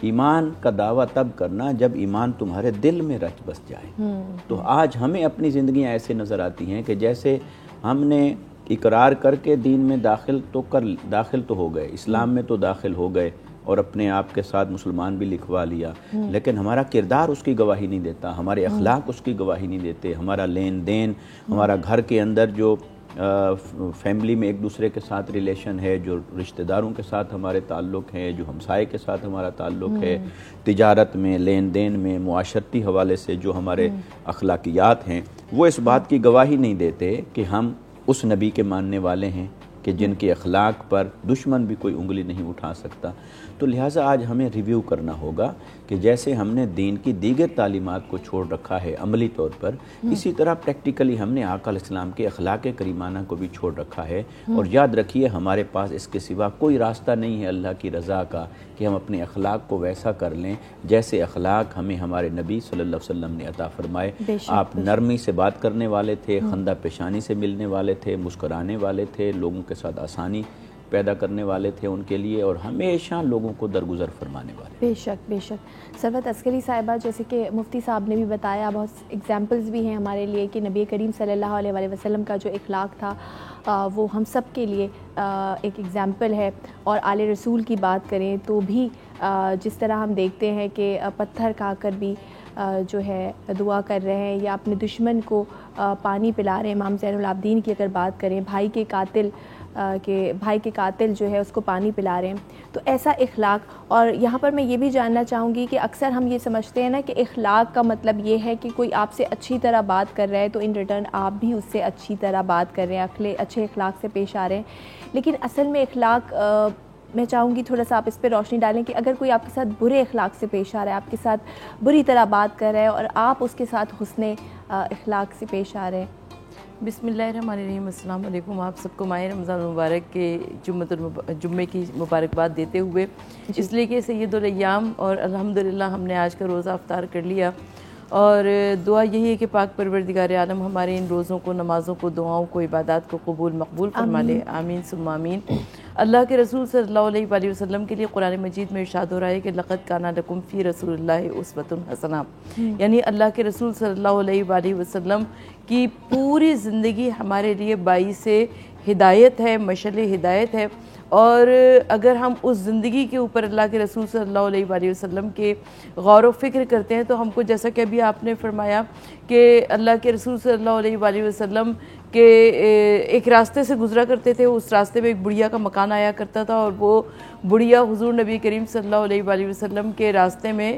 ایمان کا دعویٰ تب کرنا جب ایمان تمہارے دل میں رچ بس جائے۔ تو آج ہمیں اپنی زندگیاں ایسے نظر آتی ہیں کہ جیسے ہم نے اقرار کر کے دین میں داخل تو ہو گئے، اسلام میں تو داخل ہو گئے اور اپنے آپ کے ساتھ مسلمان بھی لکھوا لیا، لیکن ہمارا کردار اس کی گواہی نہیں دیتا، ہمارے اخلاق اس کی گواہی نہیں دیتے، ہمارا لین دین، ہمارا گھر کے اندر جو فیملی میں ایک دوسرے کے ساتھ ریلیشن ہے، جو رشتہ داروں کے ساتھ ہمارے تعلق ہیں، جو ہمسائے کے ساتھ ہمارا تعلق ہے، تجارت میں، لین دین میں، معاشرتی حوالے سے جو ہمارے اخلاقیات ہیں، وہ اس بات کی گواہی نہیں دیتے کہ ہم اس نبی کے ماننے والے ہیں کہ جن کے اخلاق پر دشمن بھی کوئی انگلی نہیں اٹھا سکتا۔ تو لہٰذا آج ہمیں ریویو کرنا ہوگا کہ جیسے ہم نے دین کی دیگر تعلیمات کو چھوڑ رکھا ہے عملی طور پر، اسی طرح پریکٹیکلی ہم نے آقا علیہ السلام کے اخلاق کریمانہ کو بھی چھوڑ رکھا ہے۔ اور یاد رکھیے ہمارے پاس اس کے سوا کوئی راستہ نہیں ہے اللہ کی رضا کا کہ ہم اپنے اخلاق کو ویسا کر لیں جیسے اخلاق ہمیں ہمارے نبی صلی اللہ علیہ وسلم نے عطا فرمائے۔ آپ نرمی سے بات کرنے والے تھے، خندہ پیشانی سے ملنے والے تھے، مسکرانے والے تھے، لوگوں کے ساتھ آسانی پیدا کرنے والے تھے ان کے لیے، اور ہمیشہ لوگوں کو درگزر فرمانے والے۔ بے شک بے شک۔ ثروت عسکری صاحبہ، جیسے کہ مفتی صاحب نے بھی بتایا، بہت ایگزامپلز بھی ہیں ہمارے لیے کہ نبی کریم صلی اللہ علیہ وآلہ وسلم کا جو اخلاق تھا وہ ہم سب کے لیے ایک ایگزامپل ہے۔ اور آل رسول کی بات کریں تو بھی جس طرح ہم دیکھتے ہیں کہ پتھر کھا کر بھی جو ہے دعا کر رہے ہیں، یا اپنے دشمن کو پانی پلا رہے ہیں۔ امام زین العابدین کی اگر بات کریں، بھائی کے قاتل جو ہے اس کو پانی پلا رہے ہیں، تو ایسا اخلاق۔ اور یہاں پر میں یہ بھی جاننا چاہوں گی کہ اکثر ہم یہ سمجھتے ہیں نا کہ اخلاق کا مطلب یہ ہے کہ کوئی آپ سے اچھی طرح بات کر رہا ہے تو ان ریٹرن آپ بھی اس سے اچھی طرح بات کر رہے ہیں، اچھے اخلاق سے پیش آ رہے ہیں۔ لیکن اصل میں اخلاق، میں چاہوں گی تھوڑا سا آپ اس پہ روشنی ڈالیں کہ اگر کوئی آپ کے ساتھ برے اخلاق سے پیش آ رہا ہے، آپ کے ساتھ بری طرح بات کر رہا ہے، اور آپ اس کے ساتھ حسن اخلاق سے پیش آ رہے ہیں۔ بسم اللہ الرحمن الرحیم۔ السلام علیکم۔ آپ سب کو ماہ رمضان المبارک کے جمعے کی مبارکباد دیتے ہوئے، اس لیے کہ سید الایام اور الحمدللہ ہم نے آج کا روزہ افطار کر لیا، اور دعا یہی ہے کہ پاک پروردگار عالم ہمارے ان روزوں کو، نمازوں کو، دعاؤں کو، عبادات کو مقبول فرما لے، آمین ثم آمین۔ اللہ کے رسول صلی اللہ علیہ وآلہ وسلم کے لیے قرآن مجید میں ارشاد ہو رہا ہے کہ لقد کان لکم فی رسول اللہ اسوۃ حسنہ، یعنی اللہ کے رسول صلی اللہ علیہ وآلہ وسلم کی پوری زندگی ہمارے لیے باعث ہدایت ہے، مشعل ہدایت ہے۔ اور اگر ہم اس زندگی کے اوپر اللہ کے رسول صلی اللہ علیہ وآلہ وسلم کے غور و فکر کرتے ہیں تو ہم کو، جیسا کہ ابھی آپ نے فرمایا کہ اللہ کے رسول صلی اللہ علیہ وآلہ وسلم کے ایک راستے سے گزرا کرتے تھے، اس راستے میں ایک بڑھیا کا مکان آیا کرتا تھا، اور وہ بڑھیا حضور نبی کریم صلی اللہ علیہ وآلہ وسلم کے راستے میں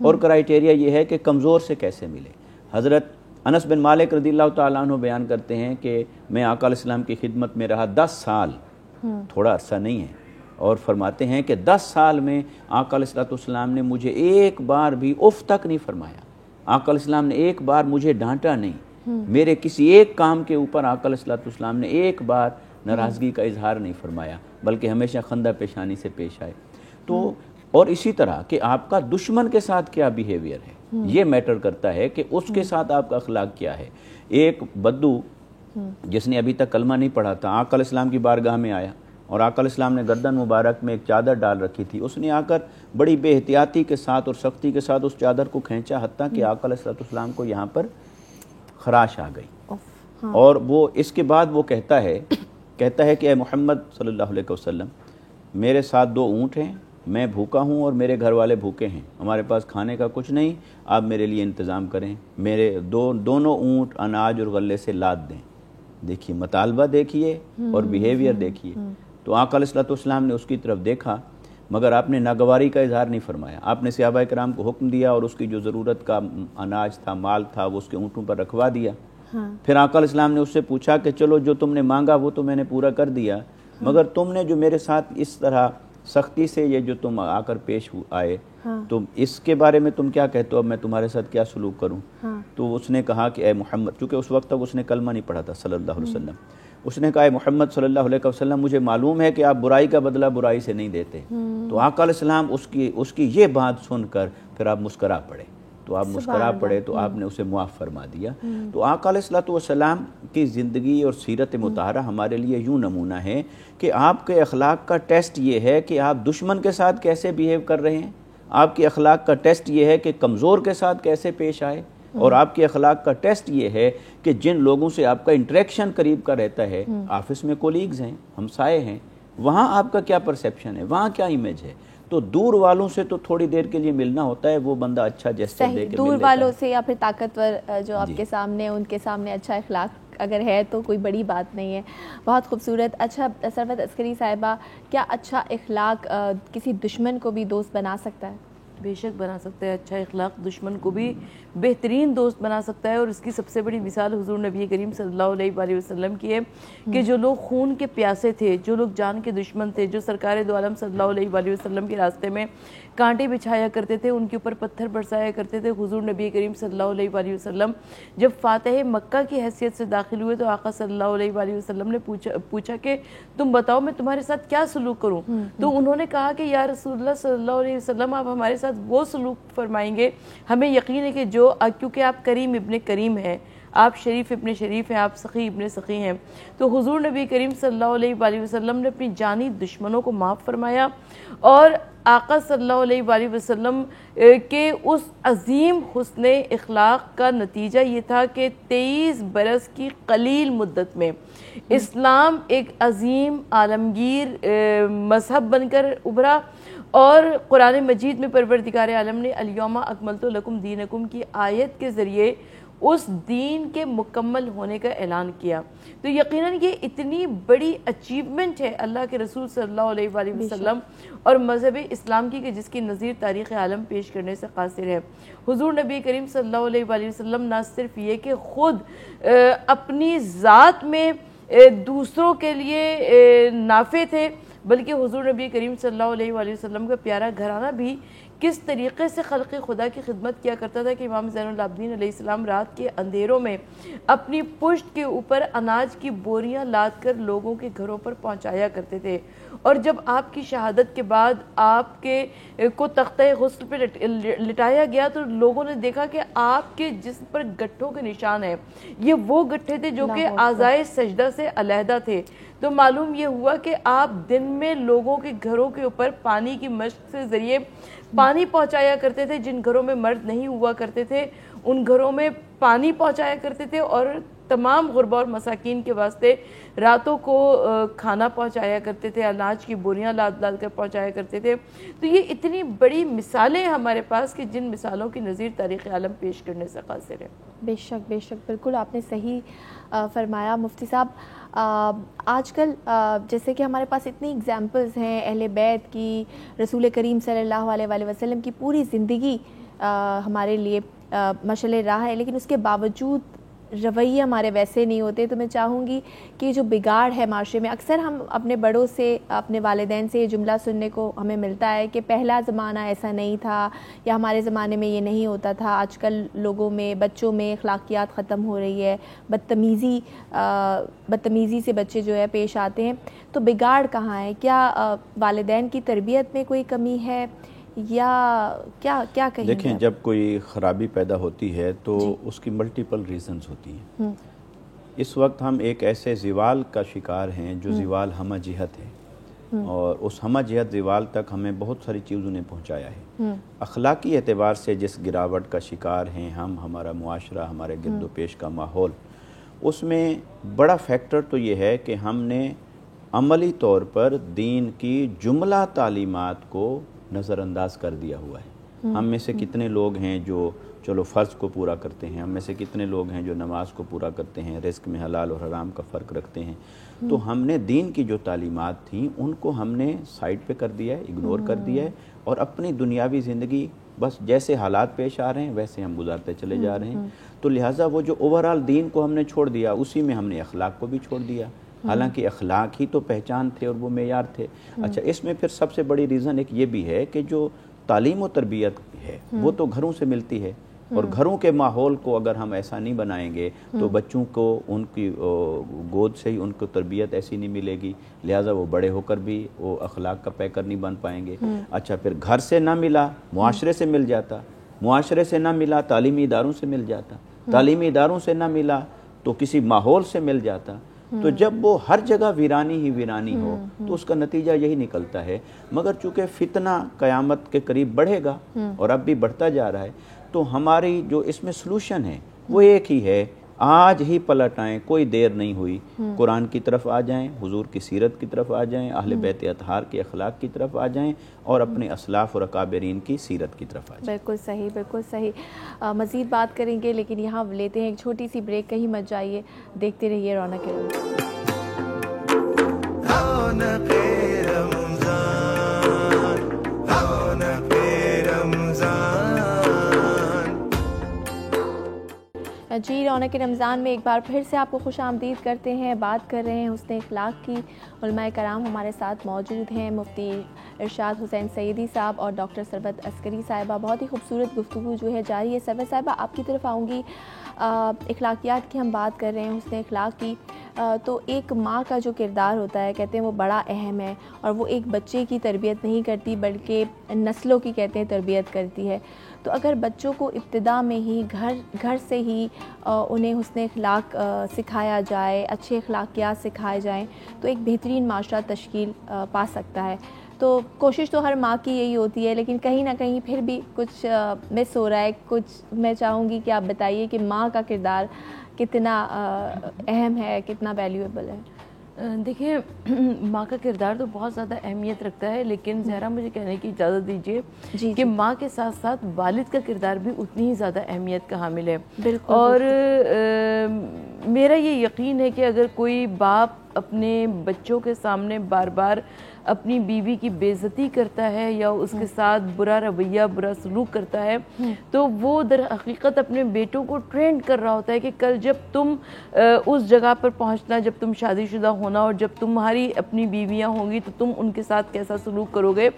اور کرائٹیریا یہ ہے کہ کمزور سے کیسے ملے. حضرت انس بن مالک رضی اللہ تعالیٰ عنہ بیان کرتے ہیں کہ میں آقا علیہ السلام کی خدمت میں رہا 10 سال، تھوڑا عرصہ نہیں ہے، اور فرماتے ہیں کہ 10 سال میں آقا علیہ السلام نے مجھے ایک بار بھی اف تک نہیں فرمایا. آقا علیہ السلام نے ایک بار مجھے ڈانٹا نہیں، میرے کسی ایک کام کے اوپر آقا علیہ السلام نے ایک بار ناراضگی کا اظہار نہیں فرمایا، بلکہ ہمیشہ خندہ پیشانی سے پیش آئے. تو اور اسی طرح کہ آپ کا دشمن کے ساتھ کیا بیہیویئر ہے، یہ میٹر کرتا ہے کہ اس کے ساتھ آپ کا اخلاق کیا ہے. ایک بدو جس نے ابھی تک کلمہ نہیں پڑھا تھا، آقا علیہ السلام کی بارگاہ میں آیا اور آقا علیہ السلام نے گردن مبارک میں ایک چادر ڈال رکھی تھی. اس نے آ کر بڑی بے احتیاطی کے ساتھ اور سختی کے ساتھ اس چادر کو کھینچا، حتیٰ کہ آقا علیہ السلام کو یہاں پر خراش آ گئی. اور وہ اس کے بعد وہ کہتا ہے کہ اے محمد صلی اللہ علیہ وسلم، میرے ساتھ 2 اونٹ ہیں، میں بھوکا ہوں اور میرے گھر والے بھوکے ہیں، ہمارے پاس کھانے کا کچھ نہیں، آپ میرے لیے انتظام کریں، میرے دونوں اونٹ اناج اور غلے سے لاد دیں. دیکھیے مطالبہ دیکھیے اور بیہیویئر دیکھیے. تو آقا علیہ السلام نے اس کی طرف دیکھا، مگر آپ نے ناگواری کا اظہار نہیں فرمایا. آپ نے صحابہ کرام کو حکم دیا اور اس کی جو ضرورت کا اناج تھا، مال تھا، وہ اس کے اونٹوں پر رکھوا دیا. پھر آقا علیہ السلام نے اس سے پوچھا کہ چلو جو تم نے مانگا وہ تو میں نے پورا کر دیا، مگر تم نے جو میرے ساتھ اس طرح سختی سے یہ جو تم آ کر پیش آئے، تم اس کے بارے میں تم کیا کہتے ہو، اب میں تمہارے ساتھ کیا سلوک کروں؟ تو اس نے کہا کہ اے محمد، چونکہ اس وقت تک اس نے کلمہ نہیں پڑھا تھا صلی اللہ علیہ وسلم، اس نے کہا اے محمد صلی اللہ علیہ وسلم، مجھے معلوم ہے کہ آپ برائی کا بدلہ برائی سے نہیں دیتے. تو آقا علیہ السلام اس کی یہ بات سن کر پھر آپ مسکرا پڑے. تو آپ مسکرا پڑے تو آپ نے اسے معاف فرما دیا. تو آقا علیہ السلام کی زندگی اور سیرت مطہرہ ہمارے لیے یوں نمونہ ہے کہ آپ کے اخلاق کا ٹیسٹ یہ ہے کہ آپ دشمن کے ساتھ کیسے بیہیو کر رہے ہیں، آپ کے اخلاق کا ٹیسٹ یہ ہے کہ کمزور کے ساتھ کیسے پیش آئے، اور آپ کے اخلاق کا ٹیسٹ یہ ہے کہ جن لوگوں سے آپ کا انٹریکشن قریب کا رہتا ہے، آفس میں کولیگز ہیں، ہمسائے ہیں، وہاں آپ کا کیا پرسیپشن ہے، وہاں کیا امیج ہے. تو دور والوں سے تو تھوڑی دیر کے لیے ملنا ہوتا ہے، وہ بندہ اچھا جیسے دے کے دور والوں سے یا پھر طاقتور جو آپ کے سامنے، ان کے سامنے اچھا اخلاق اگر ہے تو کوئی بڑی بات نہیں ہے. بہت خوبصورت. اچھا ثروت عسکری صاحبہ، کیا اچھا اخلاق کسی دشمن کو بھی دوست بنا سکتا ہے؟ بے شک بنا سکتا ہے. اچھا اخلاق دشمن کو بھی بہترین دوست بنا سکتا ہے، اور اس کی سب سے بڑی مثال حضور نبی کریم صلی اللہ علیہ وآلہ وسلم کی ہے کہ جو لوگ خون کے پیاسے تھے، جو لوگ جان کے دشمن تھے، جو سرکار دو عالم صلی اللہ علیہ وآلہ وسلم کے راستے میں کانٹے بچھایا کرتے تھے، ان کے اوپر پتھر برسایا کرتے تھے، حضور نبی کریم صلی اللہ علیہ وآلہ وسلم جب فاتح مکہ کی حیثیت سے داخل ہوئے تو آقا صلی اللہ علیہ وآلہ وسلم نے پوچھا کہ تم بتاؤ میں تمہارے ساتھ کیا سلوک کروں؟ تو انہوں نے کہا کہ یا رسول اللہ صلی اللہ علیہ وسلم، آپ ہمارے ساتھ وہ سلوک فرمائیں گے، ہمیں یقین ہے کہ جو کیونکہ آپ کریم ابن کریم ہیں، آپ شریف ابن شریف ہیں، آپ سخی ابن سخی ہیں، تو حضور نبی کریم صلی اللہ علیہ وآلہ وسلم نے اپنی جانی دشمنوں کو معاف فرمایا، اور آقا صلی اللہ علیہ وآلہ وسلم کے اس عظیم حسن اخلاق کا نتیجہ یہ تھا کہ 23 برس کی قلیل مدت میں اسلام ایک عظیم عالمگیر مذہب بن کر ابھرا، اور قرآن مجید میں پروردگار عالم نے الیوم اکملت لکم دینکم کی آیت کے ذریعے اس دین کے مکمل ہونے کا اعلان کیا. تو یقیناً یہ اتنی بڑی اچیومنٹ ہے اللہ کے رسول صلی اللہ علیہ وآلہ وسلم اور مذہب اسلام کی کہ جس کی نظیر تاریخ عالم پیش کرنے سے قاصر ہے. حضور نبی کریم صلی اللہ علیہ وآلہ وسلم نہ صرف یہ کہ خود اپنی ذات میں دوسروں کے لیے نافع تھے، بلکہ حضور نبی کریم صلی اللہ علیہ وآلہ وسلم کا پیارا گھرانہ بھی کس طریقے سے خلق خدا کی خدمت کیا کرتا تھا کہ امام زین العابدین علیہ السلام رات کے اندھیروں میں اپنی پشت کے اوپر اناج کی بوریاں لاد کر لوگوں کے گھروں پر پہنچایا کرتے تھے. اور جب آپ کی شہادت کے بعد آپ کے کو تختہ غسل پہ لٹایا گیا تو لوگوں نے دیکھا کہ آپ کے جسم پر گٹھوں کے نشان ہیں، یہ وہ گٹھے تھے جو کہ اعضائے سجدہ سے علیحدہ تھے. تو معلوم یہ ہوا کہ آپ دن میں لوگوں کے گھروں کے اوپر پانی کی مشق سے ذریعے پانی پہنچایا کرتے تھے. جن گھروں میں مرد نہیں ہوا کرتے تھے ان گھروں میں پانی پہنچایا کرتے تھے، اور تمام غربا اور مساکین کے واسطے راتوں کو کھانا پہنچایا کرتے تھے، اناج کی بوریاں لاد لاد کر پہنچایا کرتے تھے. تو یہ اتنی بڑی مثالیں ہمارے پاس کہ جن مثالوں کی نظیر تاریخ عالم پیش کرنے سے قاصر ہے. بے شک بے شک، بالکل آپ نے صحیح فرمایا. مفتی صاحب، آج کل جیسے کہ ہمارے پاس اتنی اگزامپلز ہیں اہل بیت کی، رسول کریم صلی اللہ علیہ وآلہ وسلم کی پوری زندگی ہمارے لیے مشعل راہ ہے، لیکن اس کے باوجود رویے ہمارے ویسے نہیں ہوتے. تو میں چاہوں گی کہ جو بگاڑ ہے معاشرے میں، اکثر ہم اپنے بڑوں سے، اپنے والدین سے یہ جملہ سننے کو ہمیں ملتا ہے کہ پہلا زمانہ ایسا نہیں تھا، یا ہمارے زمانے میں یہ نہیں ہوتا تھا. آج کل لوگوں میں، بچوں میں اخلاقیات ختم ہو رہی ہے، بدتمیزی سے بچے جو ہے پیش آتے ہیں. تو بگاڑ کہاں ہے؟ کیا والدین کی تربیت میں کوئی کمی ہے، یا کیا کہیں؟ دیکھیں، جب کوئی خرابی پیدا ہوتی ہے تو اس کی ملٹیپل ریزنز ہوتی ہیں. اس وقت ہم ایک ایسے زوال کا شکار ہیں جو زوال ہمہ جہت ہے، اور اس ہمہ جہت زوال تک ہمیں بہت ساری چیزوں نے پہنچایا ہے. اخلاقی اعتبار سے جس گراوٹ کا شکار ہیں ہم، ہمارا معاشرہ، ہمارے گرد و پیش کا ماحول، اس میں بڑا فیکٹر تو یہ ہے کہ ہم نے عملی طور پر دین کی جملہ تعلیمات کو نظر انداز کر دیا ہوا ہے. ہم میں سے کتنے لوگ ہیں جو چلو فرض کو پورا کرتے ہیں، ہم میں سے کتنے لوگ ہیں جو نماز کو پورا کرتے ہیں، رزق میں حلال اور حرام کا فرق رکھتے ہیں. تو ہم نے دین کی جو تعلیمات تھیں ان کو ہم نے سائڈ پہ کر دیا ہے، اگنور کر دیا ہے، اور اپنی دنیاوی زندگی بس جیسے حالات پیش آ رہے ہیں ویسے ہم گزارتے چلے جا رہے ہیں. تو لہٰذا وہ جو اوورآل دین کو ہم نے چھوڑ دیا، اسی میں ہم نے اخلاق کو بھی چھوڑ دیا، حالانکہ اخلاق ہی تو پہچان تھے اور وہ معیار تھے. اچھا، اس میں پھر سب سے بڑی ریزن ایک یہ بھی ہے کہ جو تعلیم و تربیت ہے وہ تو گھروں سے ملتی ہے، اور گھروں کے ماحول کو اگر ہم ایسا نہیں بنائیں گے تو بچوں کو ان کی گود سے ہی ان کو تربیت ایسی نہیں ملے گی، لہٰذا وہ بڑے ہو کر بھی وہ اخلاق کا پیکر نہیں بن پائیں گے. اچھا، پھر گھر سے نہ ملا معاشرے سے مل جاتا، معاشرے سے نہ ملا تعلیمی اداروں سے مل جاتا، تعلیمی اداروں سے نہ ملا تو کسی ماحول سے مل جاتا. تو جب وہ ہر جگہ ویرانی ہی ویرانی ہو تو اس کا نتیجہ یہی نکلتا ہے. مگر چونکہ فتنہ قیامت کے قریب بڑھے گا اور اب بھی بڑھتا جا رہا ہے، تو ہماری جو اس میں سلوشن ہے وہ ایک ہی ہے، آج ہی پلٹ آئیں، کوئی دیر نہیں ہوئی، قرآن کی طرف آ جائیں، حضور کی سیرت کی طرف آ جائیں، اہل بیت اطہار کے اخلاق کی طرف آ جائیں، اور اپنے اسلاف اور اکابرین کی سیرت کی طرف آ جائیں. بالکل صحیح، بالکل صحیح. مزید بات کریں گے، لیکن یہاں لیتے ہیں ایک چھوٹی سی بریک. کہیں مت جائیے، دیکھتے رہیے رونق جی. رونق رمضان میں ایک بار پھر سے آپ کو خوش آمدید کرتے ہیں. بات کر رہے ہیں حسن اخلاق کی. علماء کرام ہمارے ساتھ موجود ہیں، مفتی ارشاد حسین سیدی صاحب اور ڈاکٹر ثروت عسکری صاحبہ. بہت ہی خوبصورت گفتگو جو ہے جاری ہے. ثروت صاحبہ، آپ کی طرف آؤں گی. اخلاقیات کی ہم بات کر رہے ہیں، حسن اخلاق کی. تو ایک ماں کا جو کردار ہوتا ہے، کہتے ہیں وہ بڑا اہم ہے، اور وہ ایک بچے کی تربیت نہیں کرتی بلکہ نسلوں کی، کہتے ہیں، تربیت کرتی ہے. تو اگر بچوں کو ابتدا میں ہی گھر سے ہی انہیں حسن اخلاق سکھایا جائے، اچھے اخلاقیات سکھائے جائیں، تو ایک بہترین معاشرہ تشکیل پا سکتا ہے. تو کوشش تو ہر ماں کی یہی ہوتی ہے، لیکن کہیں نہ کہیں پھر بھی کچھ مس ہو رہا ہے. کچھ میں چاہوں گی کہ آپ بتائیے کہ ماں کا کردار کتنا اہم ہے، کتنا ویلیویبل ہے. دیکھیں، ماں کا کردار تو بہت زیادہ اہمیت رکھتا ہے، لیکن زہرا مجھے کہنے کی اجازت دیجیے کہ ماں کے ساتھ ساتھ والد کا کردار بھی اتنی ہی زیادہ اہمیت کا حامل ہے. اور میرا یہ یقین ہے کہ اگر کوئی باپ اپنے بچوں کے سامنے بار بار اپنی بیوی کی بے عزتی کرتا ہے یا اس کے ساتھ برا رویہ، برا سلوک کرتا ہے، تو وہ در حقیقت اپنے بیٹوں کو ٹرینڈ کر رہا ہوتا ہے کہ کل جب تم اس جگہ پر پہنچنا، جب تم شادی شدہ ہونا اور جب تمہاری اپنی بیویاں ہوں گی تو تم ان کے ساتھ کیسا سلوک کرو گے.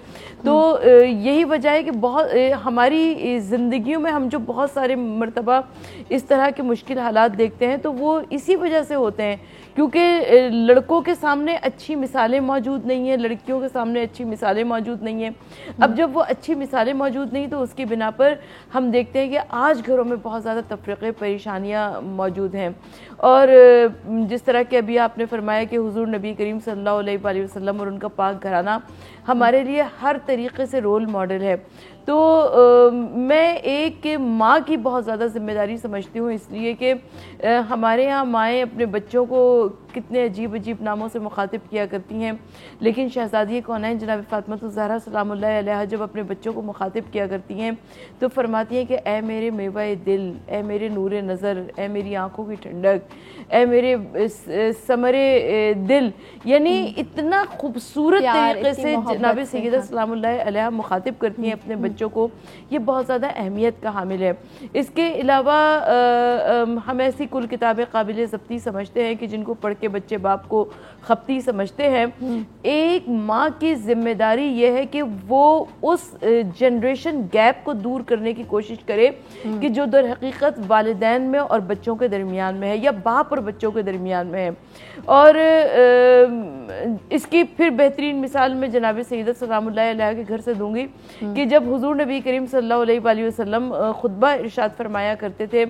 تو یہی وجہ ہے کہ بہت ہماری زندگیوں میں ہم جو بہت سارے مرتبہ اس طرح کے مشکل حالات دیکھتے ہیں تو وہ اسی وجہ سے ہوتے ہیں، کیونکہ لڑکوں کے سامنے اچھی مثالیں موجود نہیں ہیں، لڑکیوں کے سامنے اچھی مثالیں موجود نہیں ہیں. اب جب وہ اچھی مثالیں موجود نہیں تو اس کی بنا پر ہم دیکھتے ہیں کہ آج گھروں میں بہت زیادہ تفرقے، پریشانیاں موجود ہیں. اور جس طرح کہ ابھی آپ نے فرمایا کہ حضور نبی کریم صلی اللہ علیہ وآلہ وسلم اور ان کا پاک گھرانہ ہمارے لیے ہر طریقے سے رول ماڈل ہے. تو میں ایک ماں کی بہت زیادہ ذمہ داری سمجھتی ہوں، اس لیے کہ ہمارے ہاں مائیں اپنے بچوں کو کتنے عجیب عجیب ناموں سے مخاطب کیا کرتی ہیں، لیکن شہزادی کونین جناب فاطمہ الزہرا سلام اللہ علیہا جب اپنے بچوں کو مخاطب کیا کرتی ہیں تو فرماتی ہیں کہ اے میرے میوہ دل، اے میرے نور نظر، اے میری آنکھوں کی ٹھنڈک، اے میرے ثمرے دل. یعنی اتنا خوبصورت طریقے سے جناب سیدہ سلام اللہ علیہ مخاطب کرتی ہیں اپنے بچوں کو، یہ بہت زیادہ اہمیت کا حامل ہے۔ اس کے علاوہ ہم ایسی کل کتابیں قابل ضبطی سمجھتے ہیں کہ جن کو پڑھ کے بچے باپ کو خبتی سمجھتے ہیں۔ ایک ماں کی ذمہ داری یہ ہے کہ وہ اس جنریشن گیپ کو دور کرنے کی کوشش کرے کہ جو در حقیقت والدین میں اور بچوں کے درمیان میں ہے، یا باپ اور بچوں کے درمیان میں ہے۔ اور اس کی پھر بہترین مثال میں جناب سیدہ سلام اللہ علیہ کے گھر سے دوں گی کہ جب حضور نبی کریم صلی اللہ علیہ وآلہ وسلم خطبہ ارشاد فرمایا کرتے تھے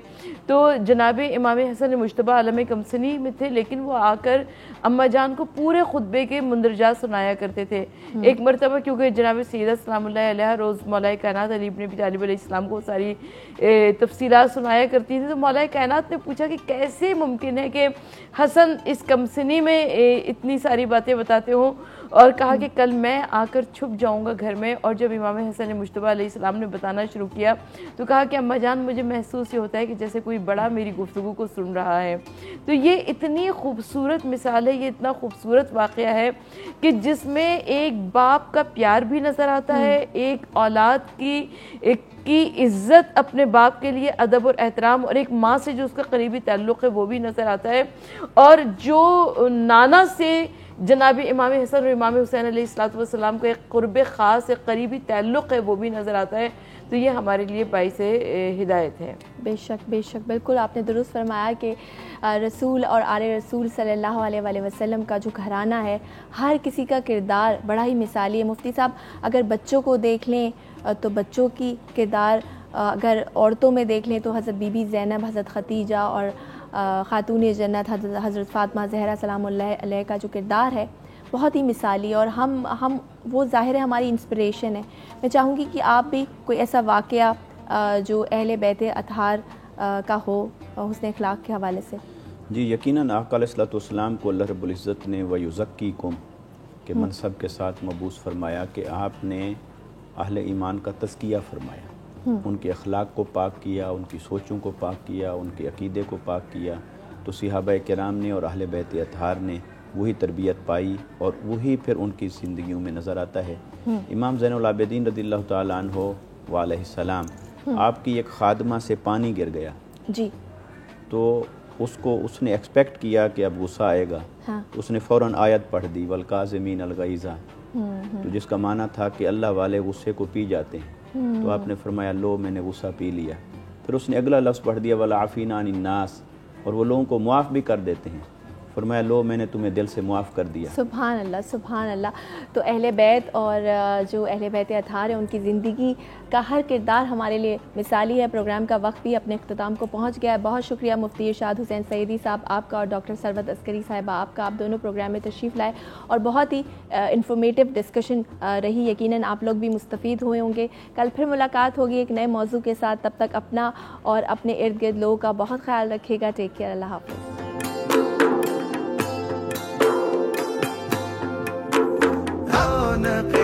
تو جناب امام حسن مجتبی عالم کمسنی میں تھے، لیکن وہ آ کر اماں جان کو پورے خطبے کے مندرجات سنایا کرتے تھے۔ ایک مرتبہ کیونکہ جناب سیدہ سلام اللہ علیہ روز مولا کائنات علی بن ابی طالب علیہ السلام کو ساری تفصیلات سنایا کرتی تھی، تو مولا کائنات نے پوچھا کہ کیسے ممکن ہے کہ حسن اس کمسنی میں اتنی ساری باتیں بتاتے ہوں، اور کہا کہ کل میں آ کر چھپ جاؤں گا گھر میں۔ اور جب امام حسن مجتبی علیہ السلام نے بتانا شروع کیا تو کہا کہ اماں جان مجھے محسوس یہ ہوتا ہے کہ جیسے کوئی بڑا میری گفتگو کو سن رہا ہے۔ تو یہ اتنی خوبصورت مثال ہے، یہ اتنا خوبصورت واقعہ ہے کہ جس میں ایک باپ کا پیار بھی نظر آتا ہے، ایک اولاد کی عزت اپنے باپ کے لیے، ادب اور احترام، اور ایک ماں سے جو اس کا قریبی تعلق ہے وہ بھی نظر آتا ہے، اور جو نانا سے جناب امام حسن اور امام حسین علیہ السلام کا ایک قرب خاص، ایک قریبی تعلق ہے وہ بھی نظر آتا ہے۔ تو یہ ہمارے لیے باعث ہدایت ہے۔ بے شک بے شک، بالکل آپ نے درست فرمایا کہ رسول اور آل رسول صلی اللہ علیہ وآلہ وسلم کا جو گھرانہ ہے، ہر کسی کا کردار بڑا ہی مثالی ہے۔ مفتی صاحب اگر بچوں کو دیکھ لیں تو بچوں کی کردار، اگر عورتوں میں دیکھ لیں تو حضرت بی بی زینب، حضرت خدیجہ اور خاتون جنت حضرت فاطمہ زہرا سلام اللہ علیہ کا جو کردار ہے بہت ہی مثالی، اور ہم وہ ظاہر ہے ہماری انسپریشن ہے۔ میں چاہوں گی کہ آپ بھی کوئی ایسا واقعہ جو اہل بیت اطہار کا ہو حسن اخلاق کے حوالے سے۔ جی یقیناً آقا علیہ الصلوۃ والسلام کو اللہ رب العزت نے وَيُزَكِّيكُم کے منصب کے ساتھ مبعوث فرمایا کہ آپ نے اہل ایمان کا تزکیہ فرمایا، ان کے اخلاق کو پاک کیا، ان کی سوچوں کو پاک کیا، ان کے عقیدے کو پاک کیا۔ تو صحابہ کرام نے اور اہل بیت اطہار نے وہی تربیت پائی، اور وہی پھر ان کی زندگیوں میں نظر آتا ہے۔ امام زین العابدین رضی اللہ تعالیٰ عنہ وعلیہ السلام، آپ کی ایک خادمہ سے پانی گر گیا جی، تو اس نے ایکسپیکٹ کیا کہ اب غصہ آئے گا، اس نے فوراً آیت پڑھ دی والکاظمین الغیظ، تو جس کا معنی تھا کہ اللہ والے غصے کو پی جاتے ہیں۔ تو آپ نے فرمایا لو میں نے غصہ پی لیا۔ پھر اس نے اگلا لفظ پڑھ دیا والعافین عن الناس، اور وہ لوگوں کو معاف بھی کر دیتے ہیں۔ فرمایا لو میں نے تمہیں دل سے معاف کر دیا۔ سبحان اللہ سبحان اللہ۔ تو اہل بیت اور جو اہل بیت اطہار ہیں ان کی زندگی کا ہر کردار ہمارے لیے مثالی ہے۔ پروگرام کا وقت بھی اپنے اختتام کو پہنچ گیا ہے۔ بہت شکریہ مفتی ارشاد حسین سیدی صاحب آپ کا، اور ڈاکٹر ثروت عسکری صاحبہ آپ کا، آپ دونوں پروگرام میں تشریف لائے اور بہت ہی انفارمیٹیو ڈسکشن رہی۔ یقیناً آپ لوگ بھی مستفید ہوئے ہوں گے۔ کل پھر ملاقات ہوگی ایک نئے موضوع کے ساتھ، تب تک اپنا اور اپنے ارد گرد لوگوں کا بہت خیال رکھیے گا۔ ٹیک کیئر، اللہ حافظ۔ رونق